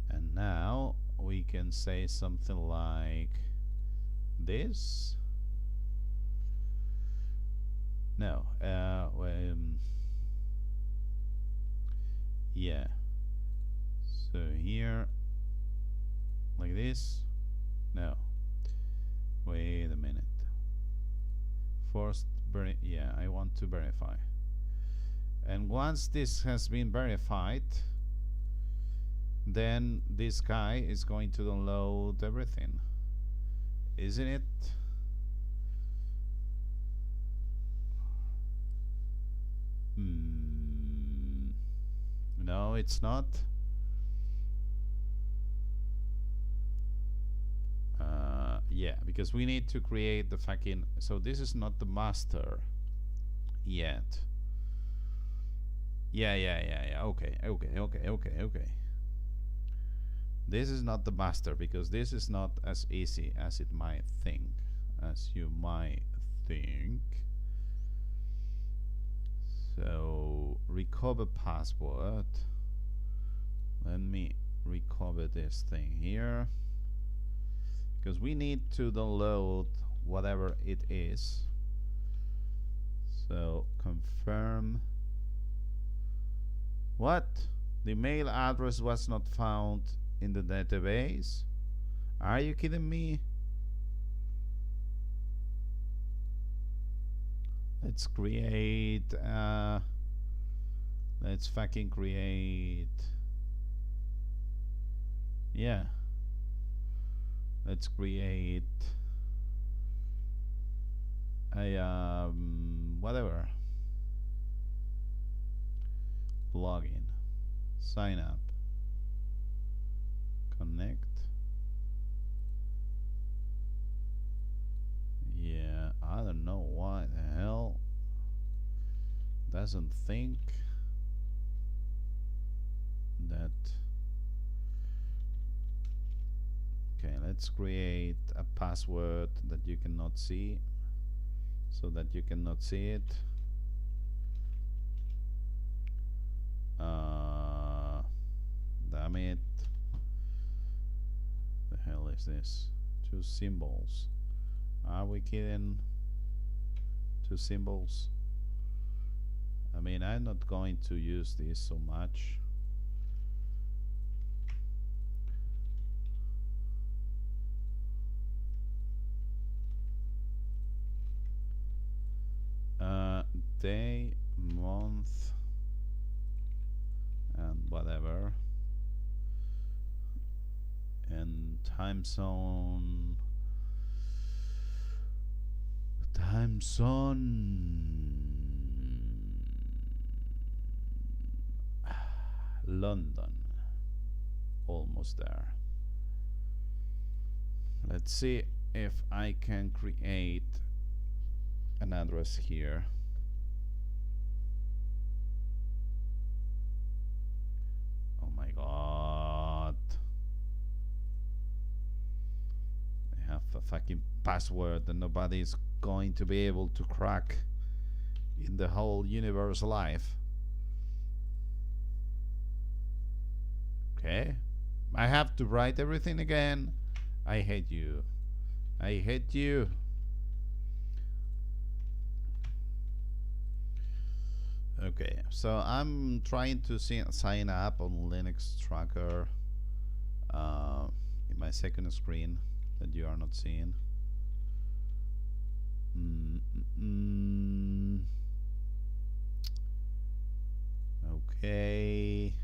and now we can say something like this. No, yeah, so here like this. No, wait a minute. First, yeah, I want to verify. And once this has been verified, then this guy is going to download everything, isn't it? No, it's not. Yeah, because we need to create the fucking. So this is not the master yet. Yeah. Okay. This is not the master because this is not as easy as it might think, as you might think. So recover password. Let me recover this thing here because we need to download whatever it is. So confirm. What? The mail address was not found in the database? Are you kidding me? Let's create let's fucking create, yeah, let's create a whatever login, sign up, connect. Yeah, I don't know why the hell doesn't think that. Okay, let's create a password that you cannot see, so that you cannot see it. Damn it. The hell is this? 2 symbols. Are we kidding? 2 symbols? I mean, I'm not going to use this so much. Day, month, and whatever, and time zone. London. Almost there. Let's see if I can create an address here. Oh my god. I have a fucking password that nobody is going to be able to crack in the whole universe life. Okay. I have to write everything again. I hate you. I hate you. Okay, so I'm trying to sign up on Linux Tracker in my second screen that you are not seeing. Okay.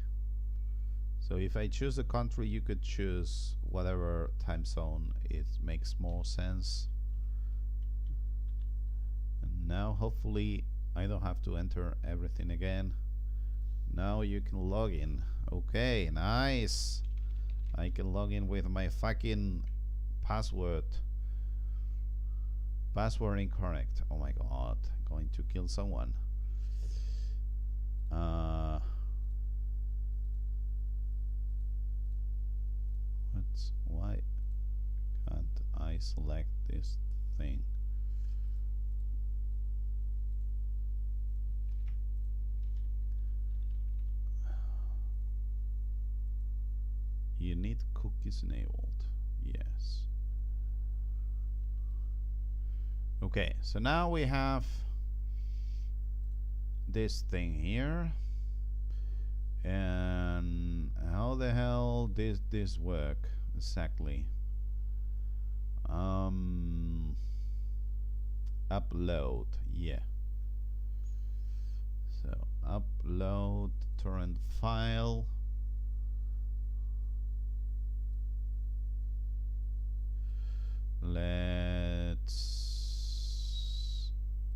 So if I choose a country, you could choose whatever time zone it makes more sense. And now hopefully I don't have to enter everything again. Now you can log in. Okay, nice. I can log in with my fucking password. Password incorrect. Oh my god, I'm going to kill someone. Why can't I select this thing? You need cookies enabled. Yes. Okay, so now we have this thing here. And how the hell did this work exactly? upload. Yeah. So upload torrent file. Let's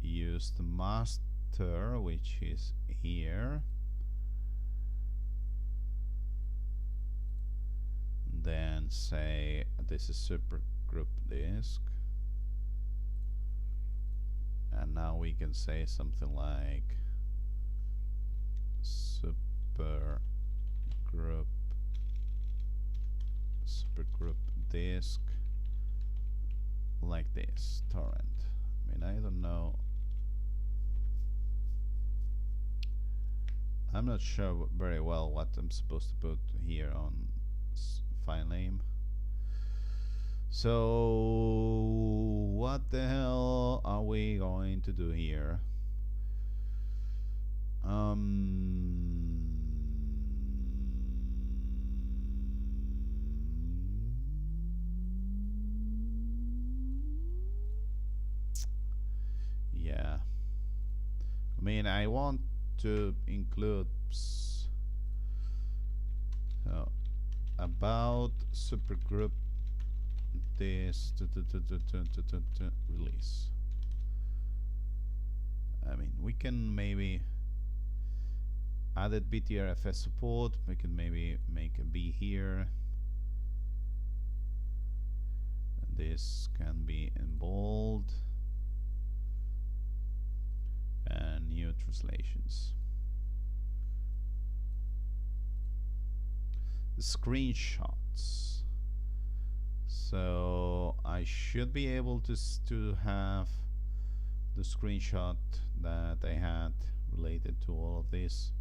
use the master, which is here. Then say this is Super Grub2 Disk. And now we can say something like Super Grub2 Disk, like this, torrent. I mean, I don't know. I'm not sure very well what I'm supposed to put here on file name. So what the hell are we going to do here? Yeah, I mean, I want to include about Super Grub this release. I mean, we can maybe added BTRFS support. We can maybe make a B here. And this can be in bold. And new translations. The screenshots. So I should be able to have the screenshot that I had related to all of this.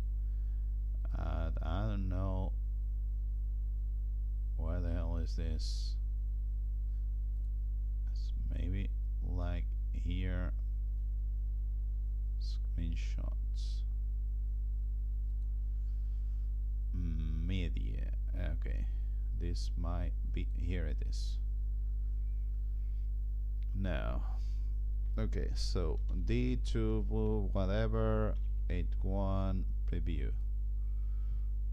I don't know where the hell is this. It's maybe like here. Screenshots. Media. Okay, this might be, here it is. Now, okay, so D2 whatever 81 preview.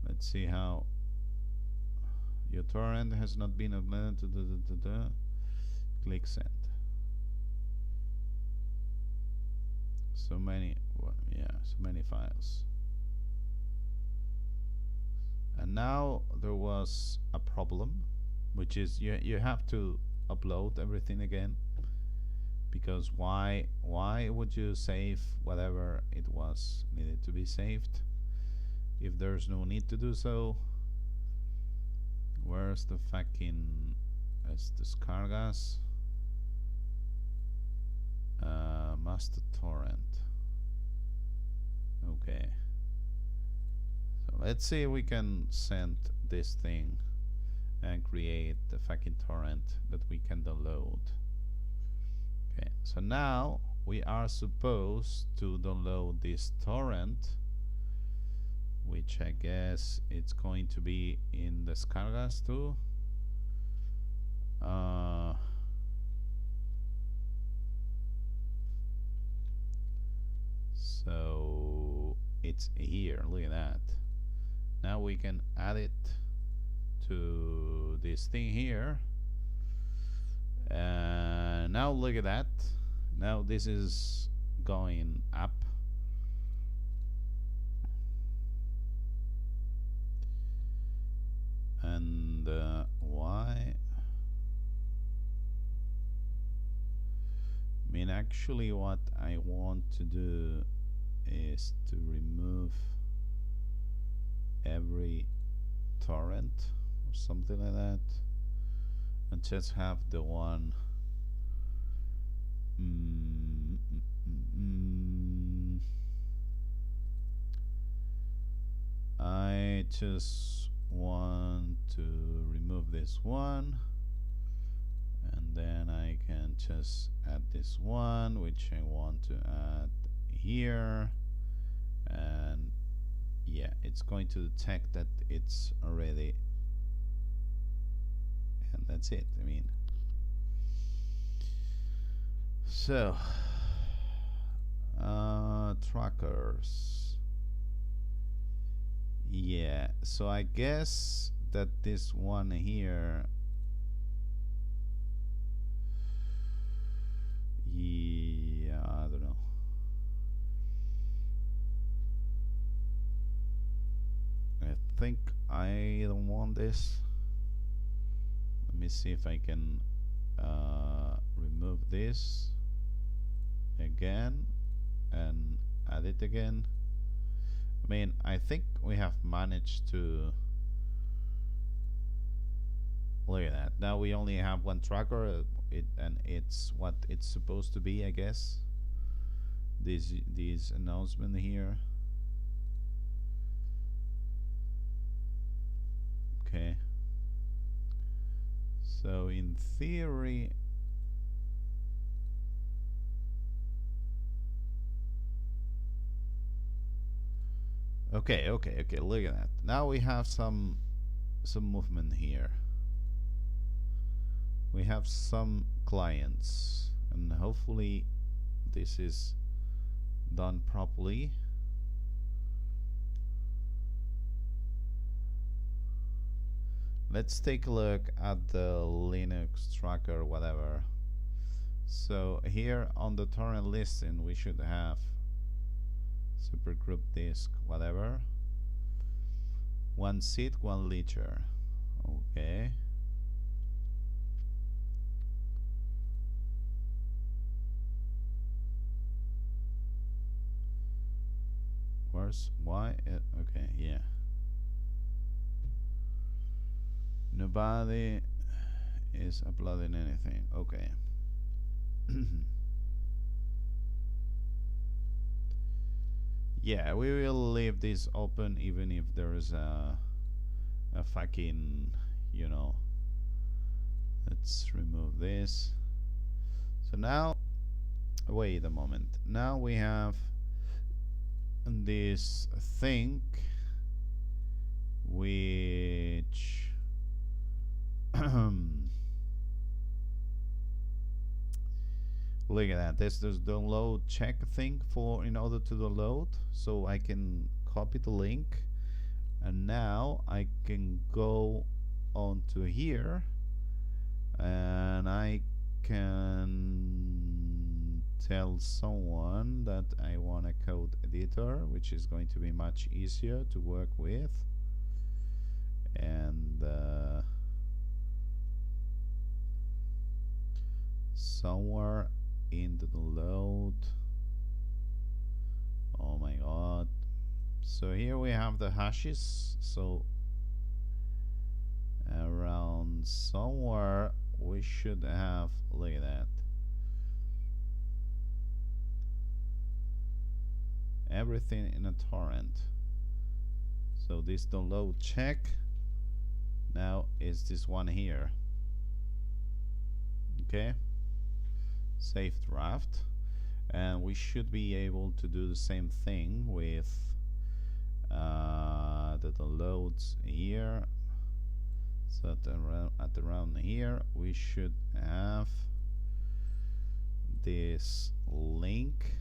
Let's see how your torrent has not been uploaded. Click send. So many, yeah, so many files. And now there was a problem, which is you have to upload everything again, because why would you save whatever it was needed to be saved if there's no need to do so? Where's the fucking descargas? Master torrent. Okay. So let's see if we can send this thing and create the fucking torrent that we can download. Okay, so now we are supposed to download this torrent, which I guess it's going to be in the descargas too. So it's here, look at that. Now we can add it to this thing here. Now look at that. Now this is going up. And why? I mean, actually what I want to do is to remove every torrent or something like that, and just have the one. I just want to remove this one, and then I can just add this one, which I want to add here, and yeah, it's going to detect that it's already, and that's it. I mean, so trackers. Yeah, so I guess that this one here, yeah, I don't know. I think I don't want this. Let me see if I can remove this again and add it again. I mean, I think we have managed to look at that. Now we only have one tracker, and it's what it's supposed to be, I guess. This announcement here. Okay. So in theory, okay, look at that. Now we have some movement here. We have some clients, and hopefully this is done properly. Let's take a look at the Linux tracker, whatever. So here on the torrent listing, we should have Super Grub2 Disk, whatever. One seed, one liter. Okay. Where's why? Okay, yeah. Nobody is uploading anything. Okay. Yeah, we will leave this open even if there is a fucking, you know. Let's remove this. So now, wait a moment. Now we have this thing which look at that. There's this download check thing for in order to download, so I can copy the link, and now I can go onto here and I can tell someone that I want a code editor, which is going to be much easier to work with, and somewhere in the load. Oh my god. So here we have the hashes. So around somewhere we should have, look at that, everything in a torrent. So this download check now is this one here. Okay, save draft, and we should be able to do the same thing with the downloads here. So at around here we should have this link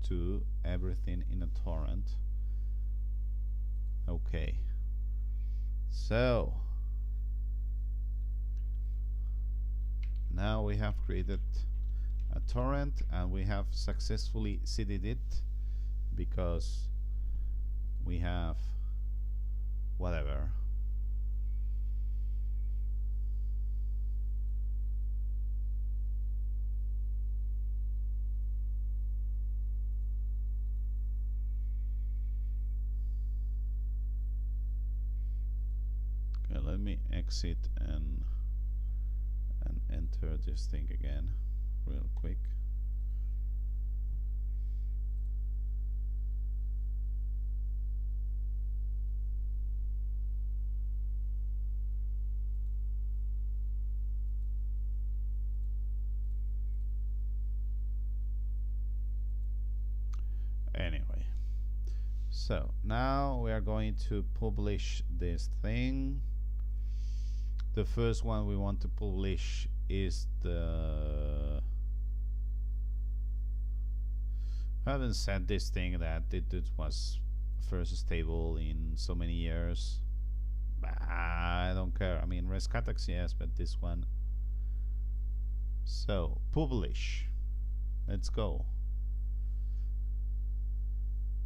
to everything in a torrent. Okay, so now we have created a torrent and we have successfully seeded it because we have whatever. Okay, let me exit and enter this thing again real quick. Anyway, so now we are going to publish this thing. The first one we want to publish is the haven't said this thing that it was first stable in so many years. I don't care. I mean, Rescatax, yes, but this one. So, publish. Let's go.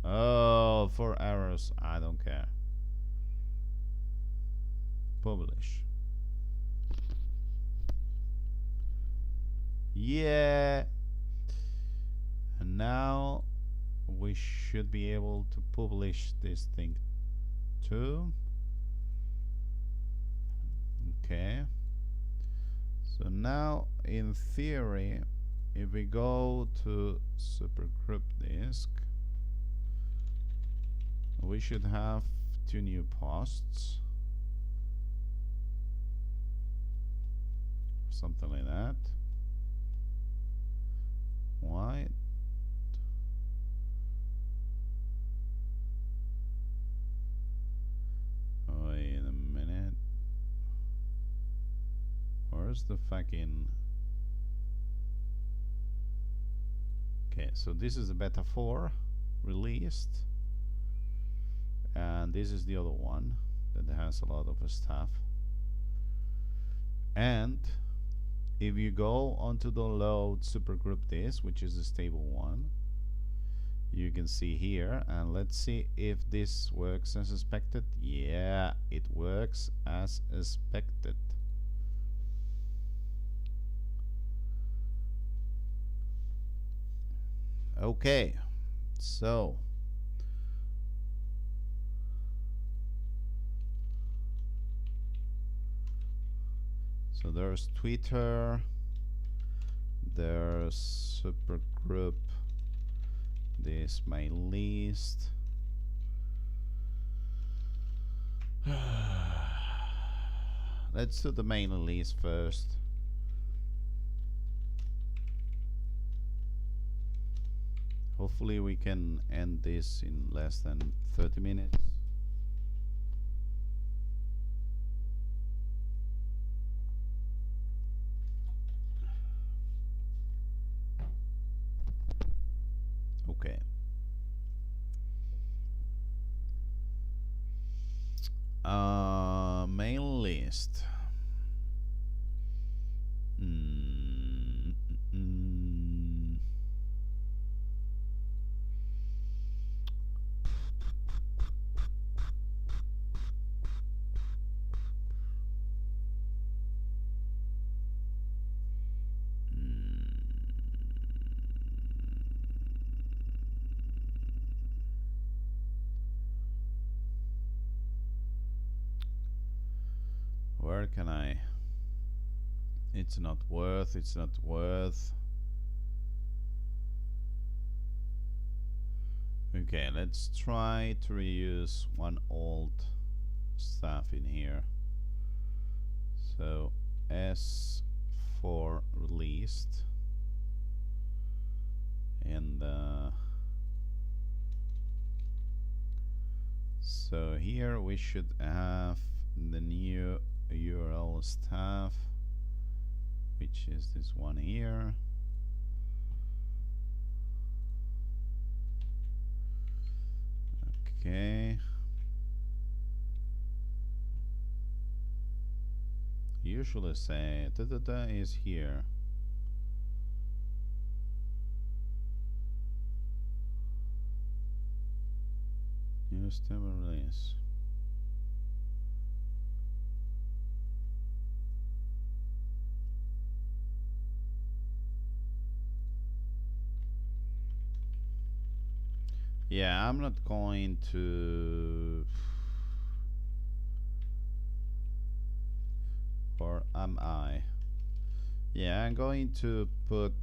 Oh, 4 errors. I don't care. Publish. Yeah. And now we should be able to publish this thing too. Okay. So now, in theory, if we go to Super Grub2 Disk, we should have 2 new posts. Something like that. Why? Wait a minute. Where's the fucking... Okay, so this is the beta 4 released, and this is the other one that has a lot of stuff. And if you go onto the load Super Grub2 Disk, which is the stable one, you can see here, and let's see if this works as expected. Yeah, it works as expected. Okay, so there's Twitter, there's Super Grub, this my list. Let's do the main list first. Hopefully we can end this in less than 30 minutes. Okay. Main list. Where can I? It's not worth. It's not worth. Okay, let's try to reuse one old stuff in here. So S4 released, and so here we should have the new URL stuff, which is this one here. Okay. Usually say da is here. New stable release. Yeah, I'm not going to, or am I? Yeah, I'm going to put,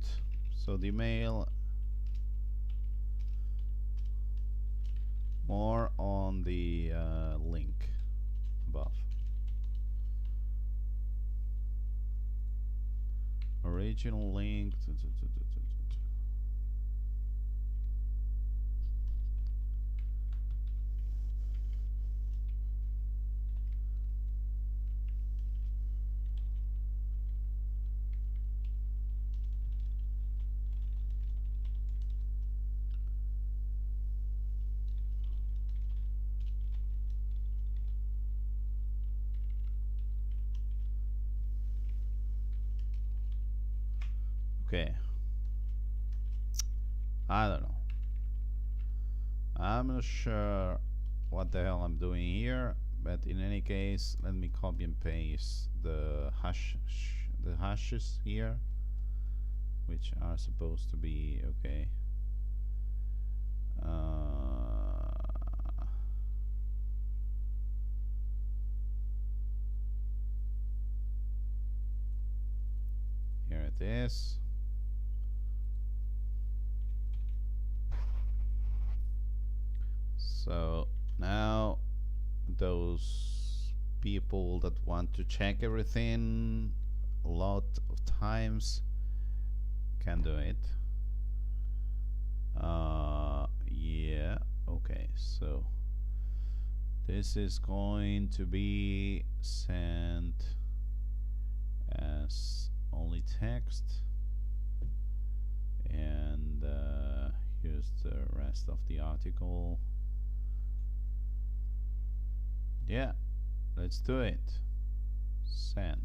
so the email more on the link above. Original link. Okay. I don't know. I'm not sure what the hell I'm doing here, but in any case, let me copy and paste the hashes here, which are supposed to be okay. Here it is. So now those people that want to check everything a lot of times can do it. Yeah, okay, so this is going to be sent as only text, and here's the rest of the article. Yeah, let's do it. Send.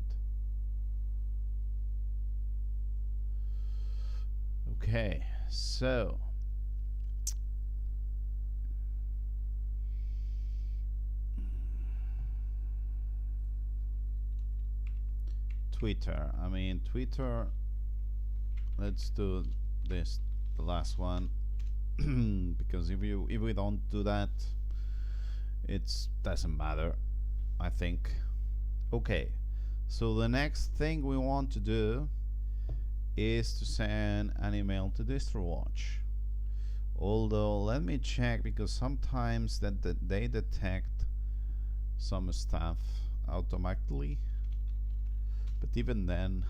Okay, so Twitter. I mean, Twitter. Let's do this, the last one, because if we don't do that, it doesn't matter, I think. Okay, so the next thing we want to do is to send an email to DistroWatch. Although let me check, because sometimes they detect some stuff automatically, but even then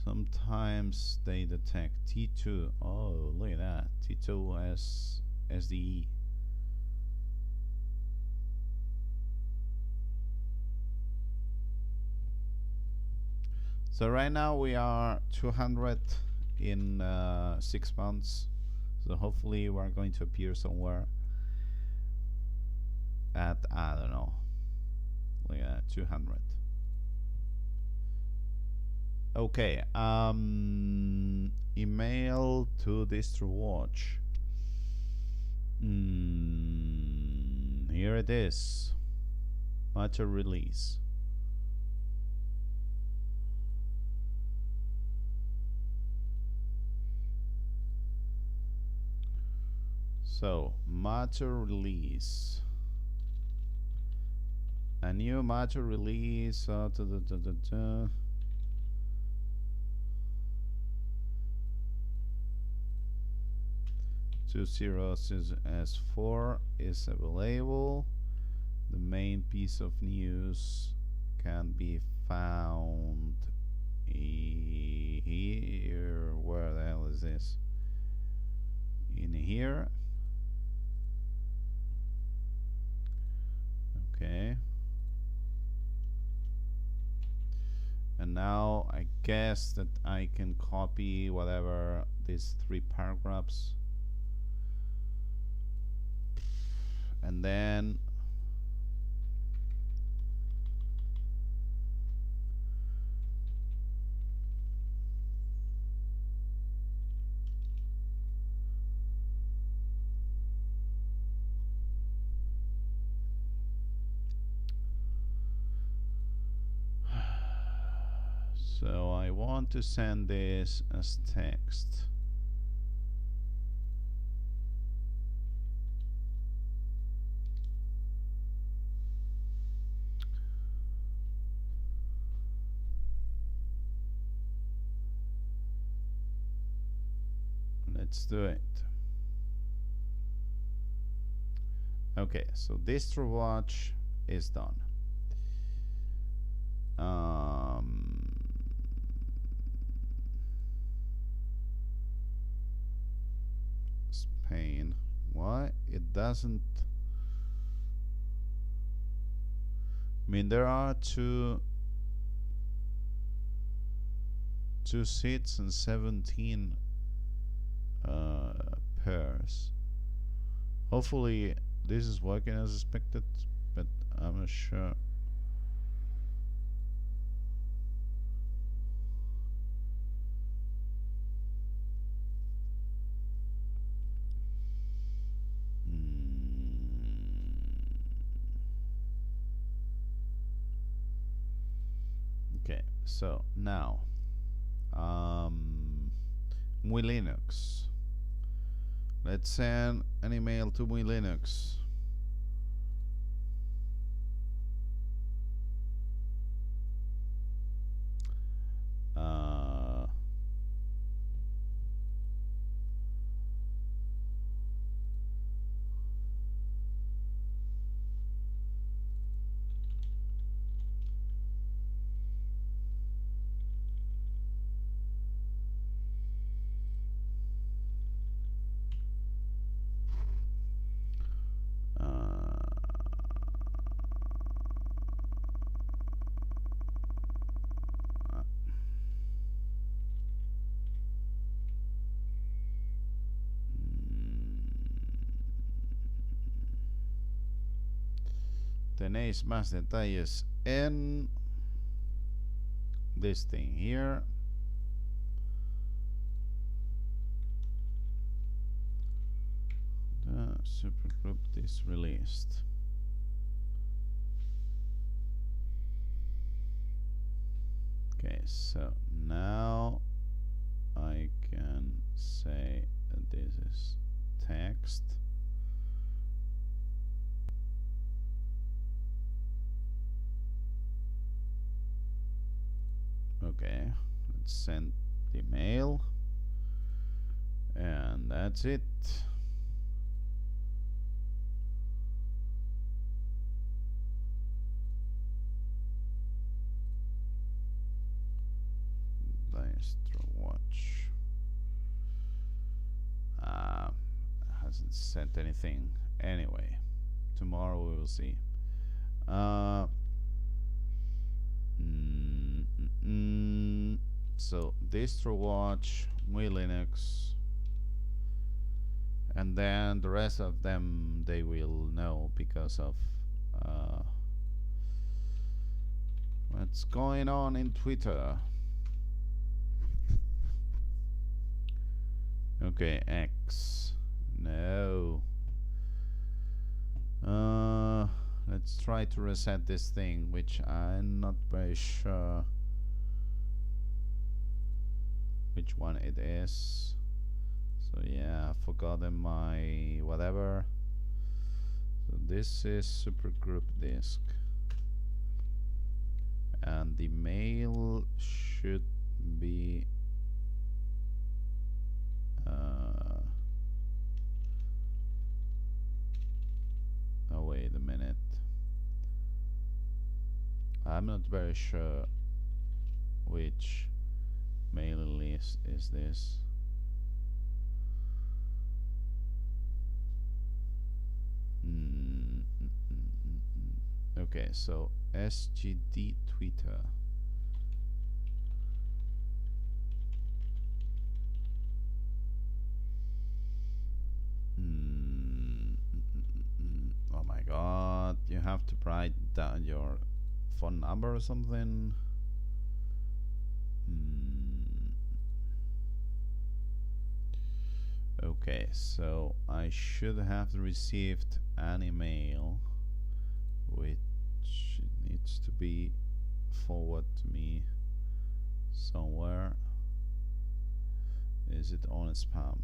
sometimes they detect T2. Oh, look at that, T2 as SDE. So right now we are 200 in 6 months. So hopefully we're going to appear somewhere at, I don't know, like 200. Okay, email to DistroWatch. Here it is. Matter release. So, matter release. A new matter release. 20S4 is available. The main piece of news can be found here. Where the hell is this? In here. Okay. And now I guess that I can copy whatever these 3 paragraphs, and then so I want to send this as text. Let's do it. Okay, so DistroWatch is done. Spain. Why it doesn't? I mean, there are two seats and 17 pairs. Hopefully this is working as expected, but I'm not sure. so now, muy Linux. Let's send an email to muy Linux. Uh, tenéis más detalles en this thing here. The Super Grub Disk released. Okay, so now I can say that this is text. Okay, let's send the mail, and that's it. Distro watch hasn't sent anything. Anyway, tomorrow we will see. So distro watch, muy Linux, and then the rest of them they will know because of what's going on in Twitter. Okay, X. No. Let's try to reset this thing, which I'm not very sure which one it is. So yeah, I've forgotten my whatever. So this is Super Grub2 Disk, and the mail should be oh wait a minute, I'm not very sure which mailing list is this. Okay, so SGD Twitter. Oh my god, you have to write down your phone number or something. Okay, so I should have received an email which needs to be forwarded to me somewhere. Is it on spam?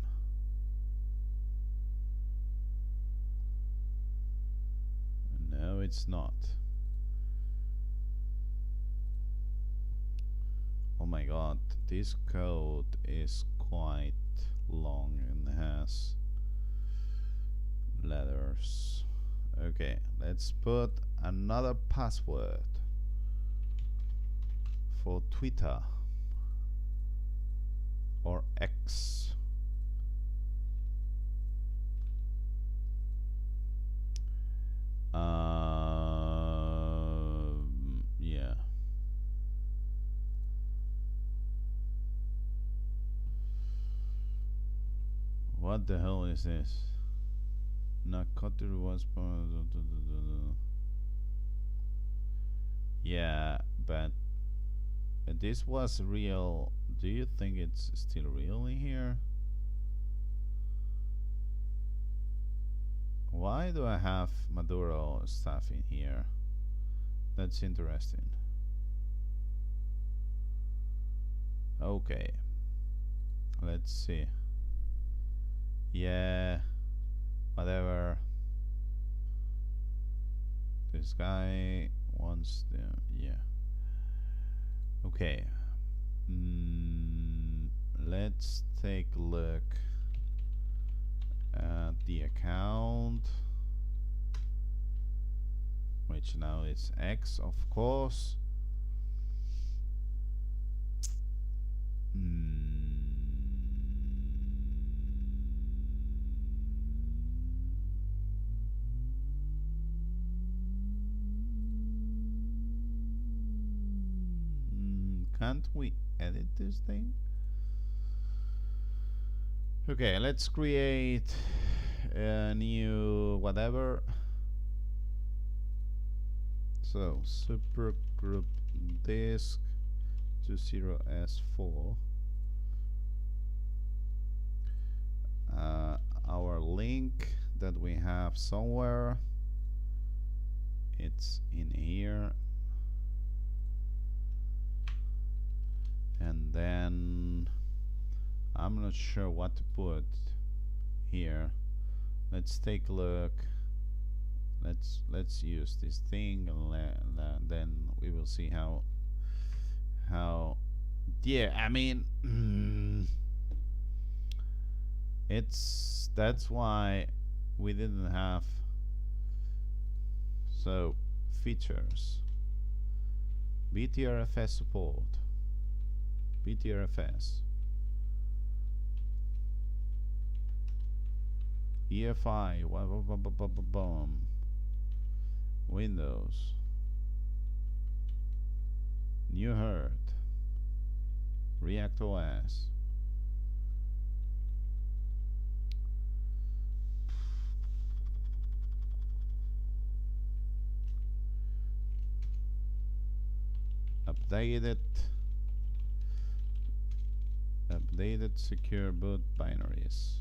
No, it's not. Oh my god, this code is quite long and has letters. Okay, let's put another password for Twitter or X. Yeah. What the hell is this? Nakotir was yeah, but this was real. Do you think it's still real in here? Why do I have Maduro stuff in here? That's interesting. Okay, let's see. Yeah, whatever. This guy wants the, yeah. Okay. Mm, let's take a look at the account, which now is X, of course. Can't we edit this thing? Okay, let's create a new whatever. So Super Group Disk 20S4. Our link that we have somewhere, it's in here, and then I'm not sure what to put here. Let's take a look. Let's use this thing, and then we will see how yeah, I mean that's why we didn't have. So features, BTRFS support, BTRFS, EFI, Windows, New Herd, React OS, updated secure boot binaries.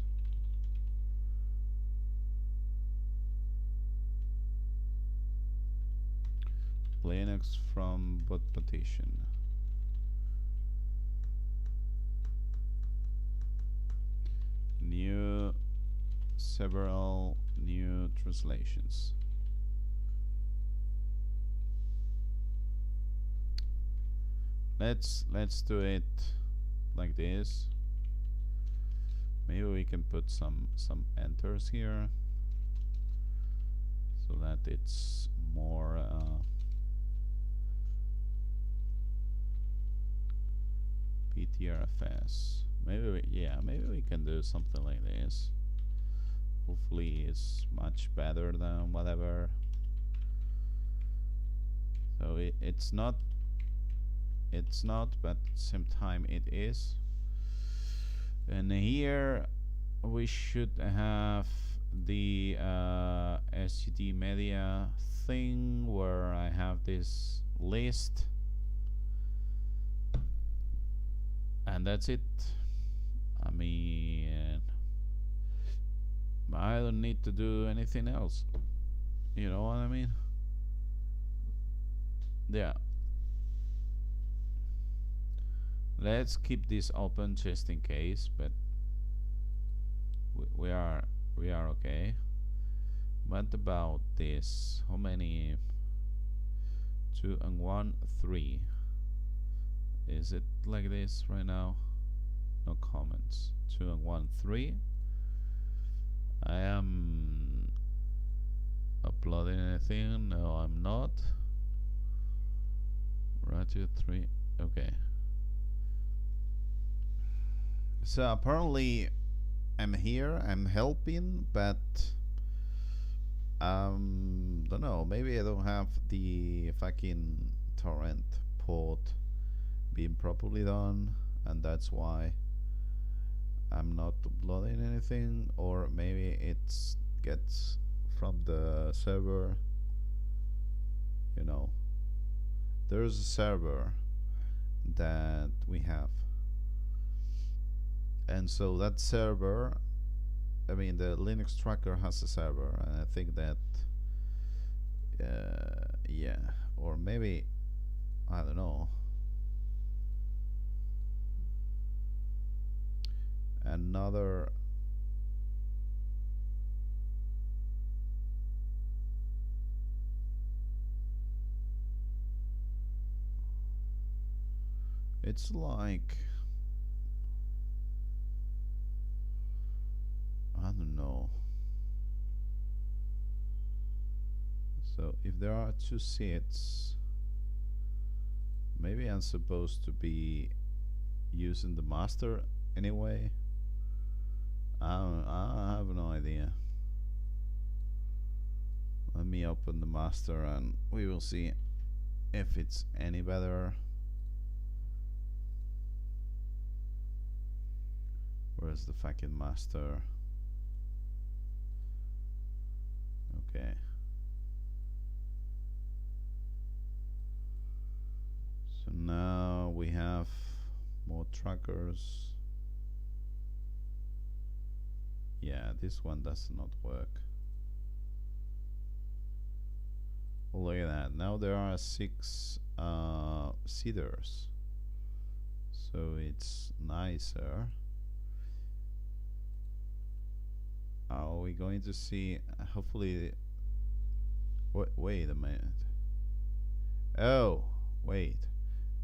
Linux from boot partition. Several new translations. Let's do it like this. Maybe we can put some enters here so that it's more PTRFS. Maybe we can do something like this. Hopefully it's much better than whatever. So it's not, but at the same time it is. And here we should have the SCD media thing where I have this list, and that's it. I mean, I don't need to do anything else. You know what I mean? Yeah. Let's keep this open just in case, but we are okay. What about this? How many? 2 and 1, 3. Is it like this right now? No comments. 2 and 1, 3. I am uploading anything? No, I'm not. Ratio 3. Okay. So apparently I'm here, I'm helping, but don't know, maybe I don't have the fucking torrent port being properly done, and that's why I'm not uploading anything, or maybe it gets from the server. You know, there's a server that we have, and so that server, I mean the Linux tracker has a server, and I think that yeah, or maybe I don't know, another. It's like, I don't know. So if there are two seats, maybe I'm supposed to be using the master anyway. I have no idea. Let me open the master and we will see if it's any better. Where's the fucking master? Okay. So now we have more trackers. Yeah, this one does not work. Look at that. Now there are 6 seaters. So it's nicer. Are we going to see, hopefully, wait a minute. Oh, wait.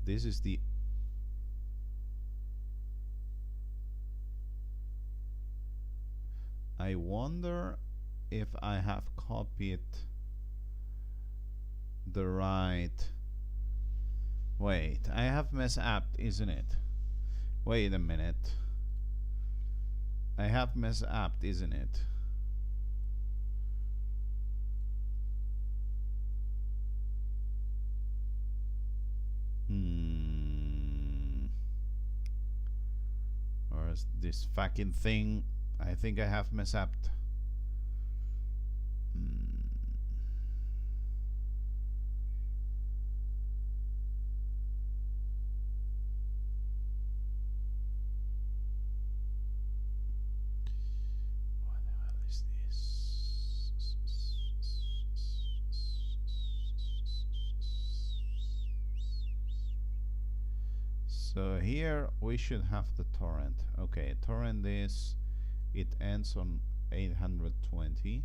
This is the, I wonder if I have copied the right, wait, I have messed up, isn't it? Wait a minute. I have messed up, isn't it? Or is this fucking thing? I think I have messed up. 'Cause here we should have the torrent. Okay, torrent is, it ends on 820.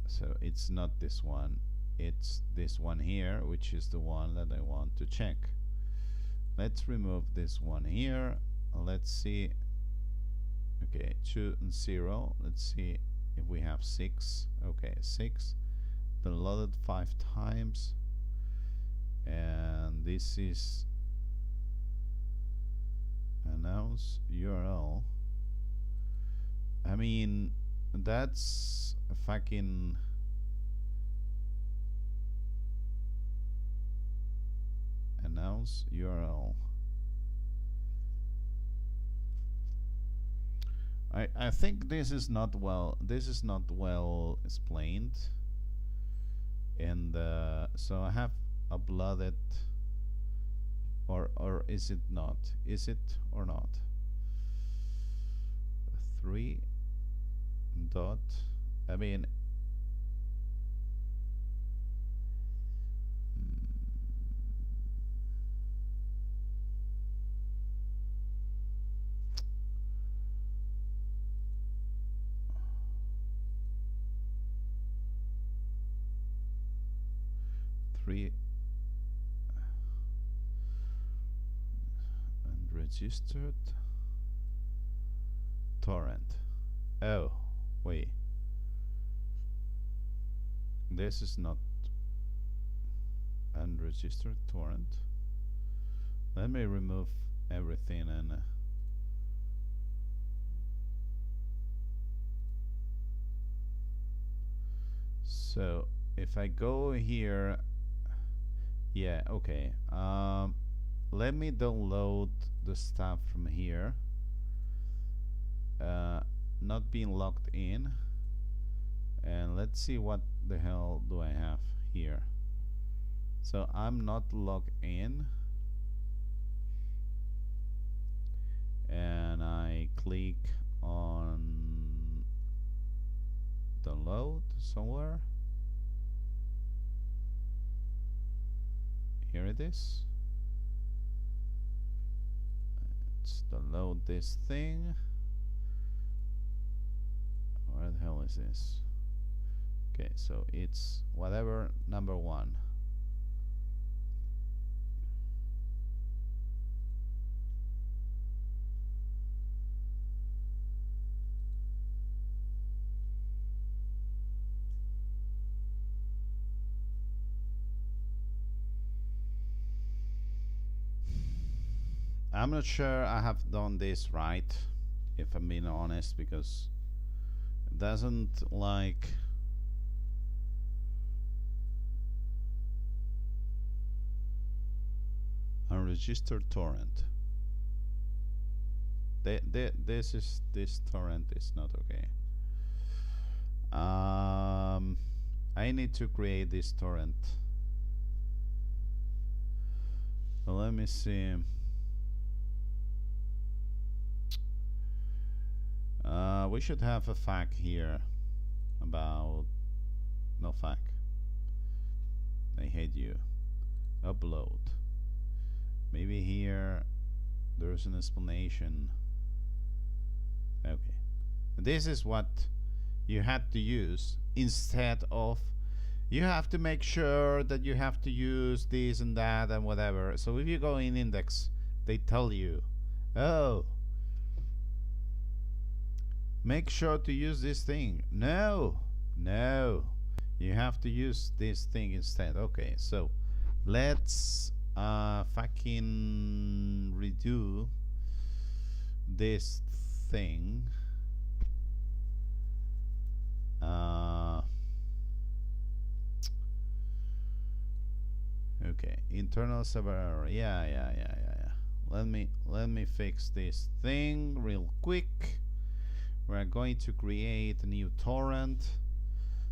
So it's not this one, it's this one here, which is the one that I want to check. Let's remove this one here. Let's see. Okay, 2 and 0. Let's see if we have 6. Okay, 6. Been loaded 5 times. And this is announce URL. I mean, that's a fucking announce URL. I think this is not well explained, and so I have uploaded, or is it not? Is it or not? 3 dot, I mean, unregistered torrent. Oh, wait. This is not unregistered torrent. Let me remove everything and so if I go here, yeah, okay. Let me download the stuff from here. Not being logged in, and let's see what the hell do I have here. So I'm not logged in, and I click on download somewhere. Here it is. let's download this thing. Where the hell is this? Okay, so it's whatever number 1. I'm not sure I have done this right, if I'm being honest, because it doesn't like unregistered torrent. This torrent is not okay. I need to create this torrent. So let me see. We should have a FAQ here about no FAQ. I hate you. Upload. Maybe here there's an explanation. Okay. This is what you had to use instead of you have to make sure that you have to use this and that and whatever. So if you go in index, they tell you, oh, make sure to use this thing. No, you have to use this thing instead. Okay, so let's fucking redo this thing. Okay, internal server error. Yeah. Let me fix this thing real quick. We're going to create a new torrent.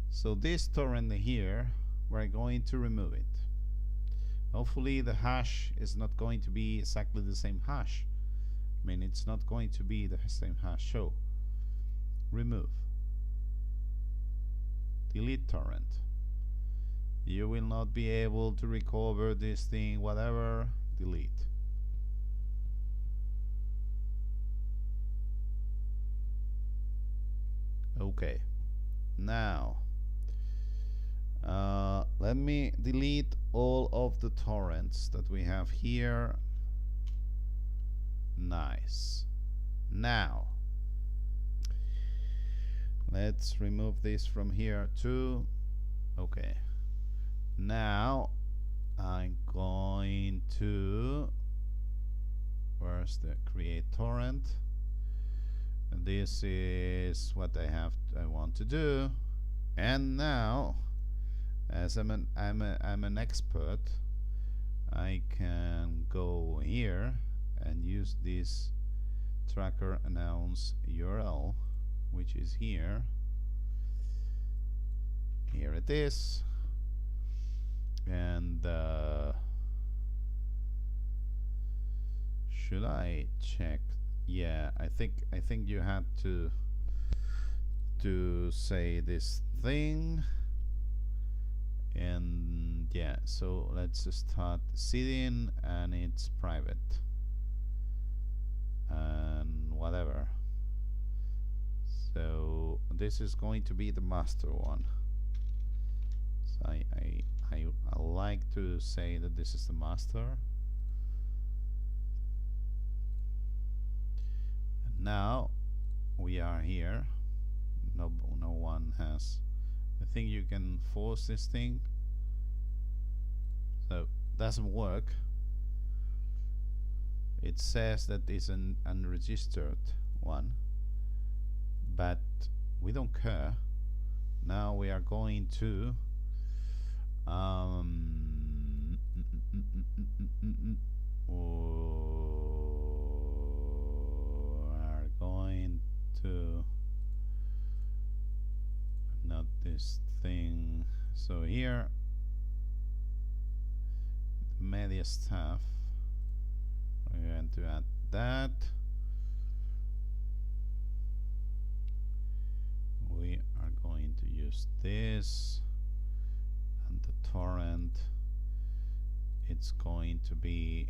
So this torrent here, we're going to remove it. Hopefully the hash is not going to be exactly the same hash. I mean, it's not going to be the same hash. So remove. Delete torrent. You will not be able to recover this thing, whatever. Delete. Okay, now let me delete all of the torrents that we have here. Nice. Now let's remove this from here too. Okay, now I'm going to, where's the create torrent? This is what I want to do. And now, as I'm an expert, I can go here and use this tracker announce URL, which is here. Here it is. And should I check? Yeah, I think you had to say this thing, and yeah, so let's start sitting, and it's private and whatever. So this is going to be the master one. So I like to say that this is the master. Now we are here. No one has. I think you can force this thing. So doesn't work. It says that it's an unregistered one, but we don't care. Now we are going to going to not this thing. So here media stuff, we're going to add that. We are going to use this, and the torrent, it's going to be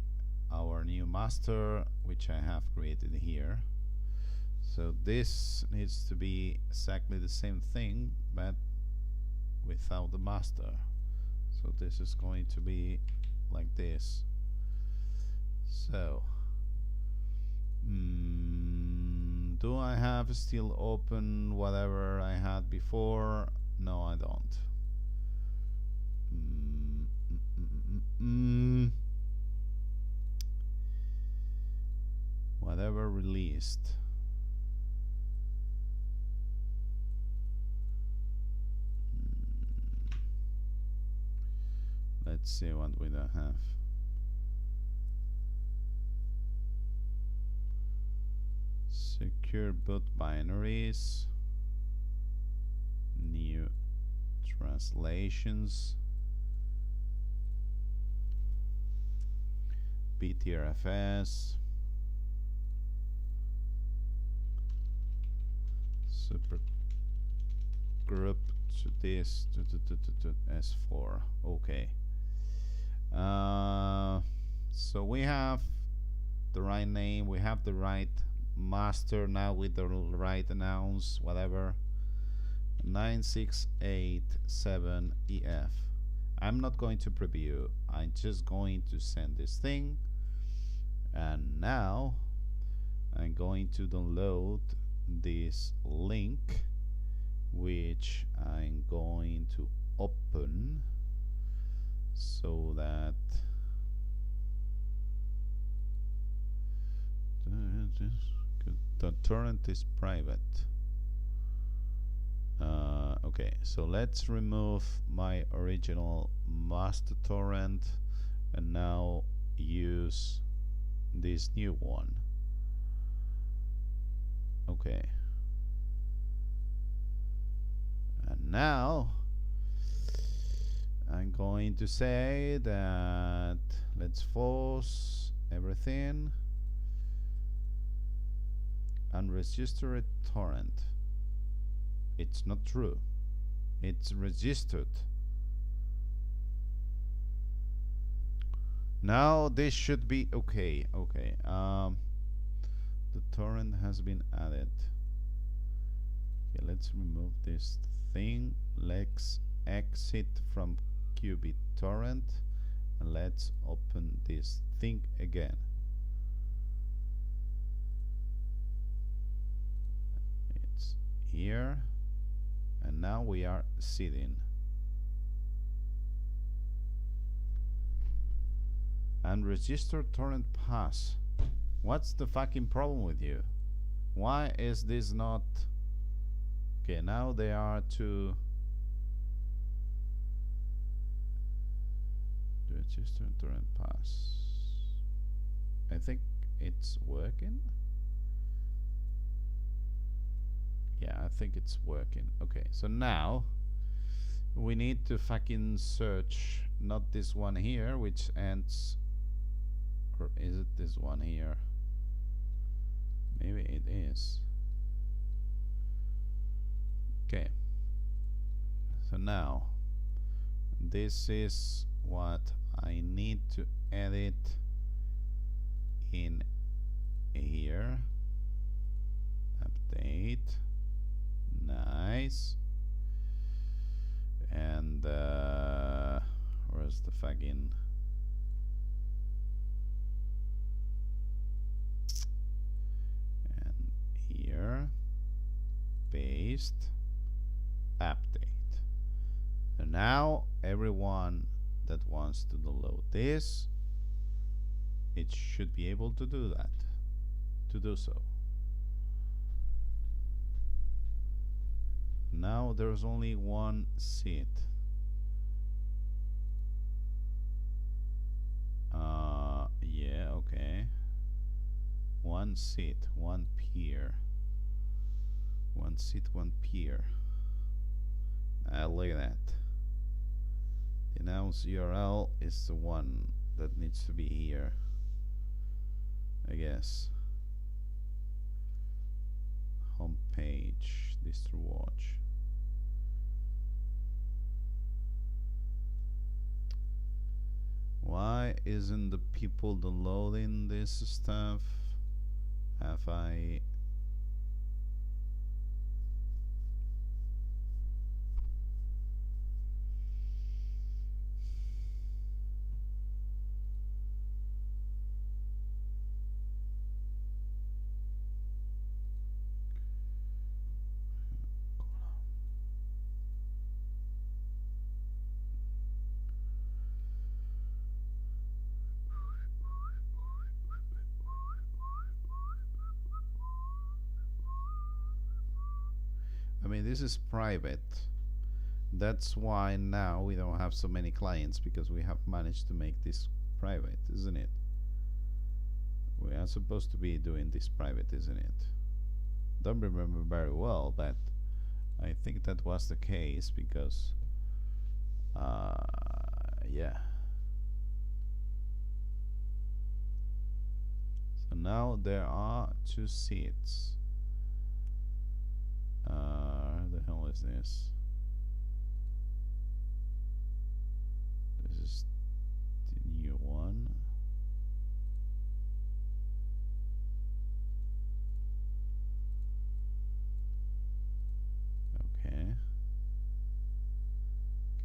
our new master, which I have created here. So this needs to be exactly the same thing, but without the master. So this is going to be like this. So do I have still open whatever I had before? No, I don't. Whatever released. Let's see what we don't have. Secure boot binaries, new translations, BTRFS, Super Grub2 Disk S4. Okay. So we have the right name, we have the right master now with the right announce, whatever. 9687EF. I'm not going to preview, I'm just going to send this thing, and now I'm going to download this link, which I'm going to open so that the torrent is private. Okay, so let's remove my original master torrent and now use this new one. Okay, and now I'm going to say that let's force everything unregistered torrent. It's not true, it's registered. Now this should be okay. Okay, the torrent has been added. Okay, let's remove this thing. Let's exit from qBittorrent and let's open this thing again. It's here, and now we are sitting. Unregistered torrent pass. What's the fucking problem with you? Why is this not? Okay, now they are to register torrent pass. I think it's working. Yeah, I think it's working. Okay, so now we need to fucking search, not this one here, which ends, or is it this one here? Maybe it is. Okay, so now this is what I need to edit in here. Update. Nice. And where's the fucking and here paste update. And now everyone that wants to download this, it should be able to do that, to do so. Now there's only one seat. Yeah, okay. One seat, one peer. One seat, one peer. Look at that. The announce URL is the one that needs to be here, I guess. Homepage, DistroWatch. Why isn't the people downloading this stuff? Have I I mean, this is private. That's why now we don't have so many clients, because we have managed to make this private, isn't it? We are supposed to be doing this private, isn't it? Don't remember very well, but I think that was the case because, yeah. So now there are 2 seats. The hell is this? This is the new one. Okay.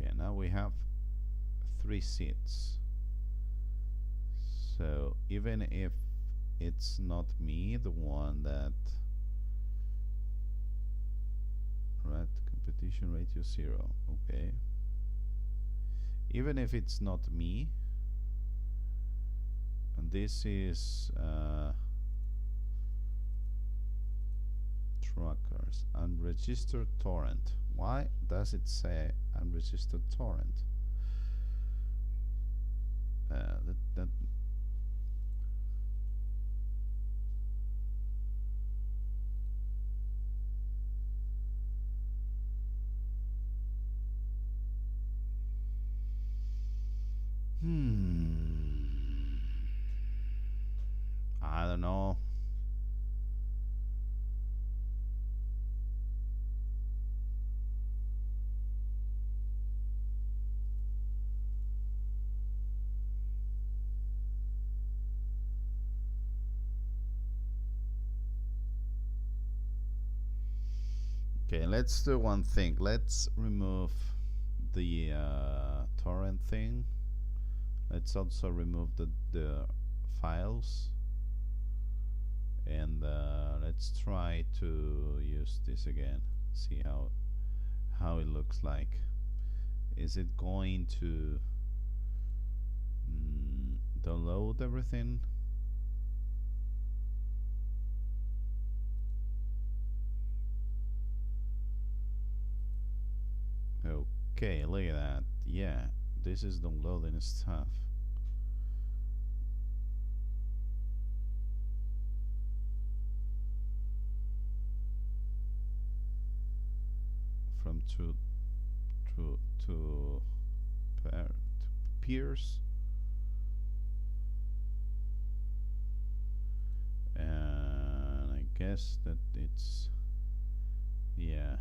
Okay, now we have 3 seats. So even if it's not me, the one that right, competition ratio 0. Okay. Even if it's not me, and this is truckers, unregistered torrent. Why does it say unregistered torrent? That I don't know. Okay, let's do one thing. Let's remove the torrent thing. Let's also remove the files, and let's try to use this again. See how it looks like. Is it going to download everything? Okay, look at that. Yeah, this is downloading stuff. From to peers, and I guess that it's, yeah.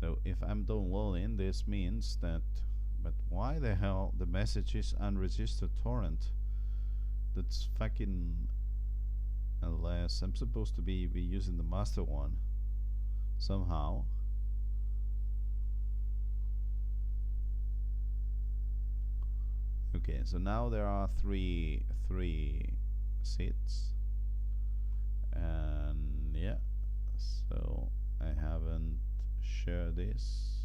So if I'm downloading, this means that, but why the hell the message is unregistered torrent? That's fucking, unless I'm supposed to be using the master one somehow. Okay, so now there are three seats, and yeah, so I haven't shared this.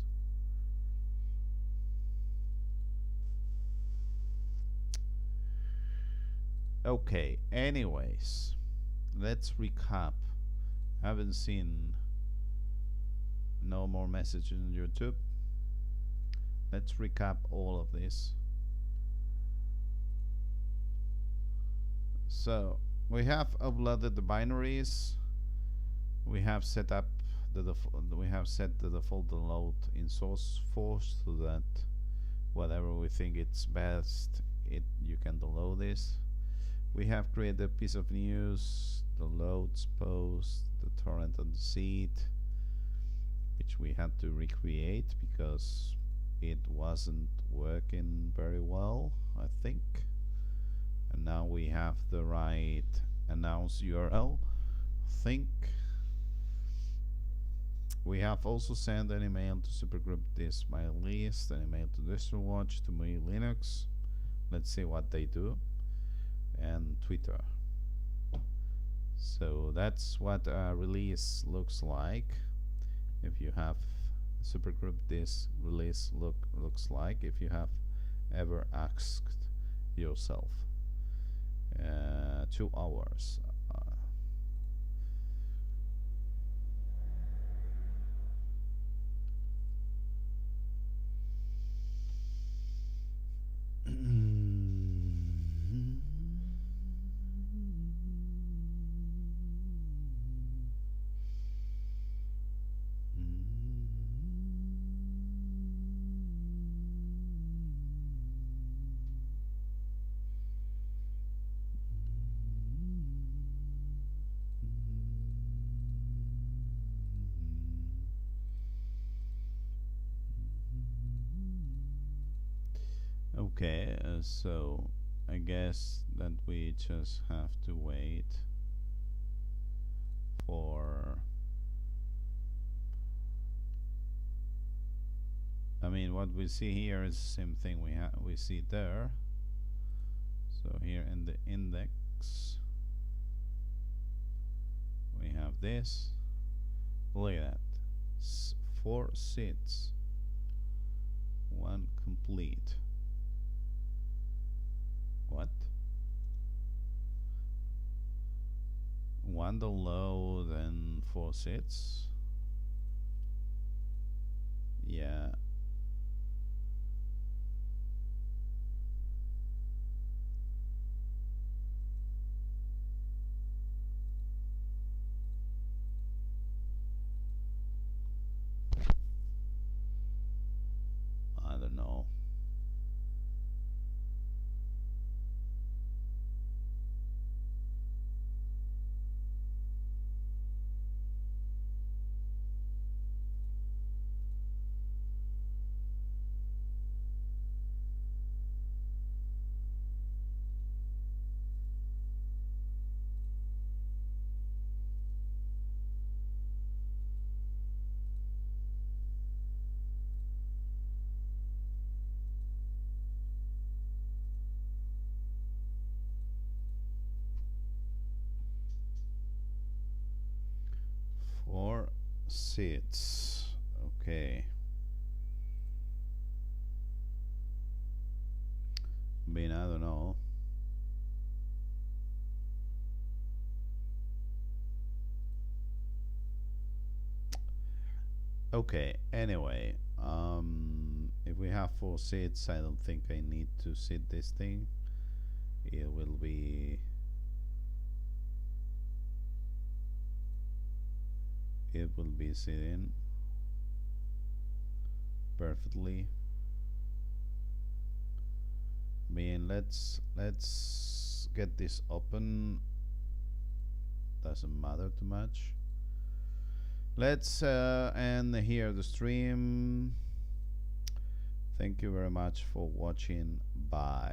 Okay, anyways, let's recap. Haven't seen no more messages on YouTube. Let's recap all of this. So we have uploaded the binaries. We have set up we have set the default download in SourceForge so that whatever we think it's best, you can download this. We have created a piece of news, the loads post, the torrent on the seed, which we had to recreate because it wasn't working very well, I think. And now we have the right announce URL. Think we have also sent an email to Super Grub2 my list, an email to DistroWatch, to me Linux. Let's see what they do, and Twitter. So that's what a release looks like. If you have Super Grub2 release looks like, if you have ever asked yourself. 2 hours. Okay, so I guess that we just have to wait for, I mean, what we see here is the same thing we see there. So here in the index we have this. Look at that, 4 seats, 1 complete. What? 1 download and 4 seats? Yeah. I don't know. Four seats. Okay. I mean, I don't know. Okay, anyway, if we have 4 seats, I don't think I need to seat this thing. It will be sitting perfectly. I mean, let's get this open. Doesn't matter too much. Let's end here the stream. Thank you very much for watching. Bye.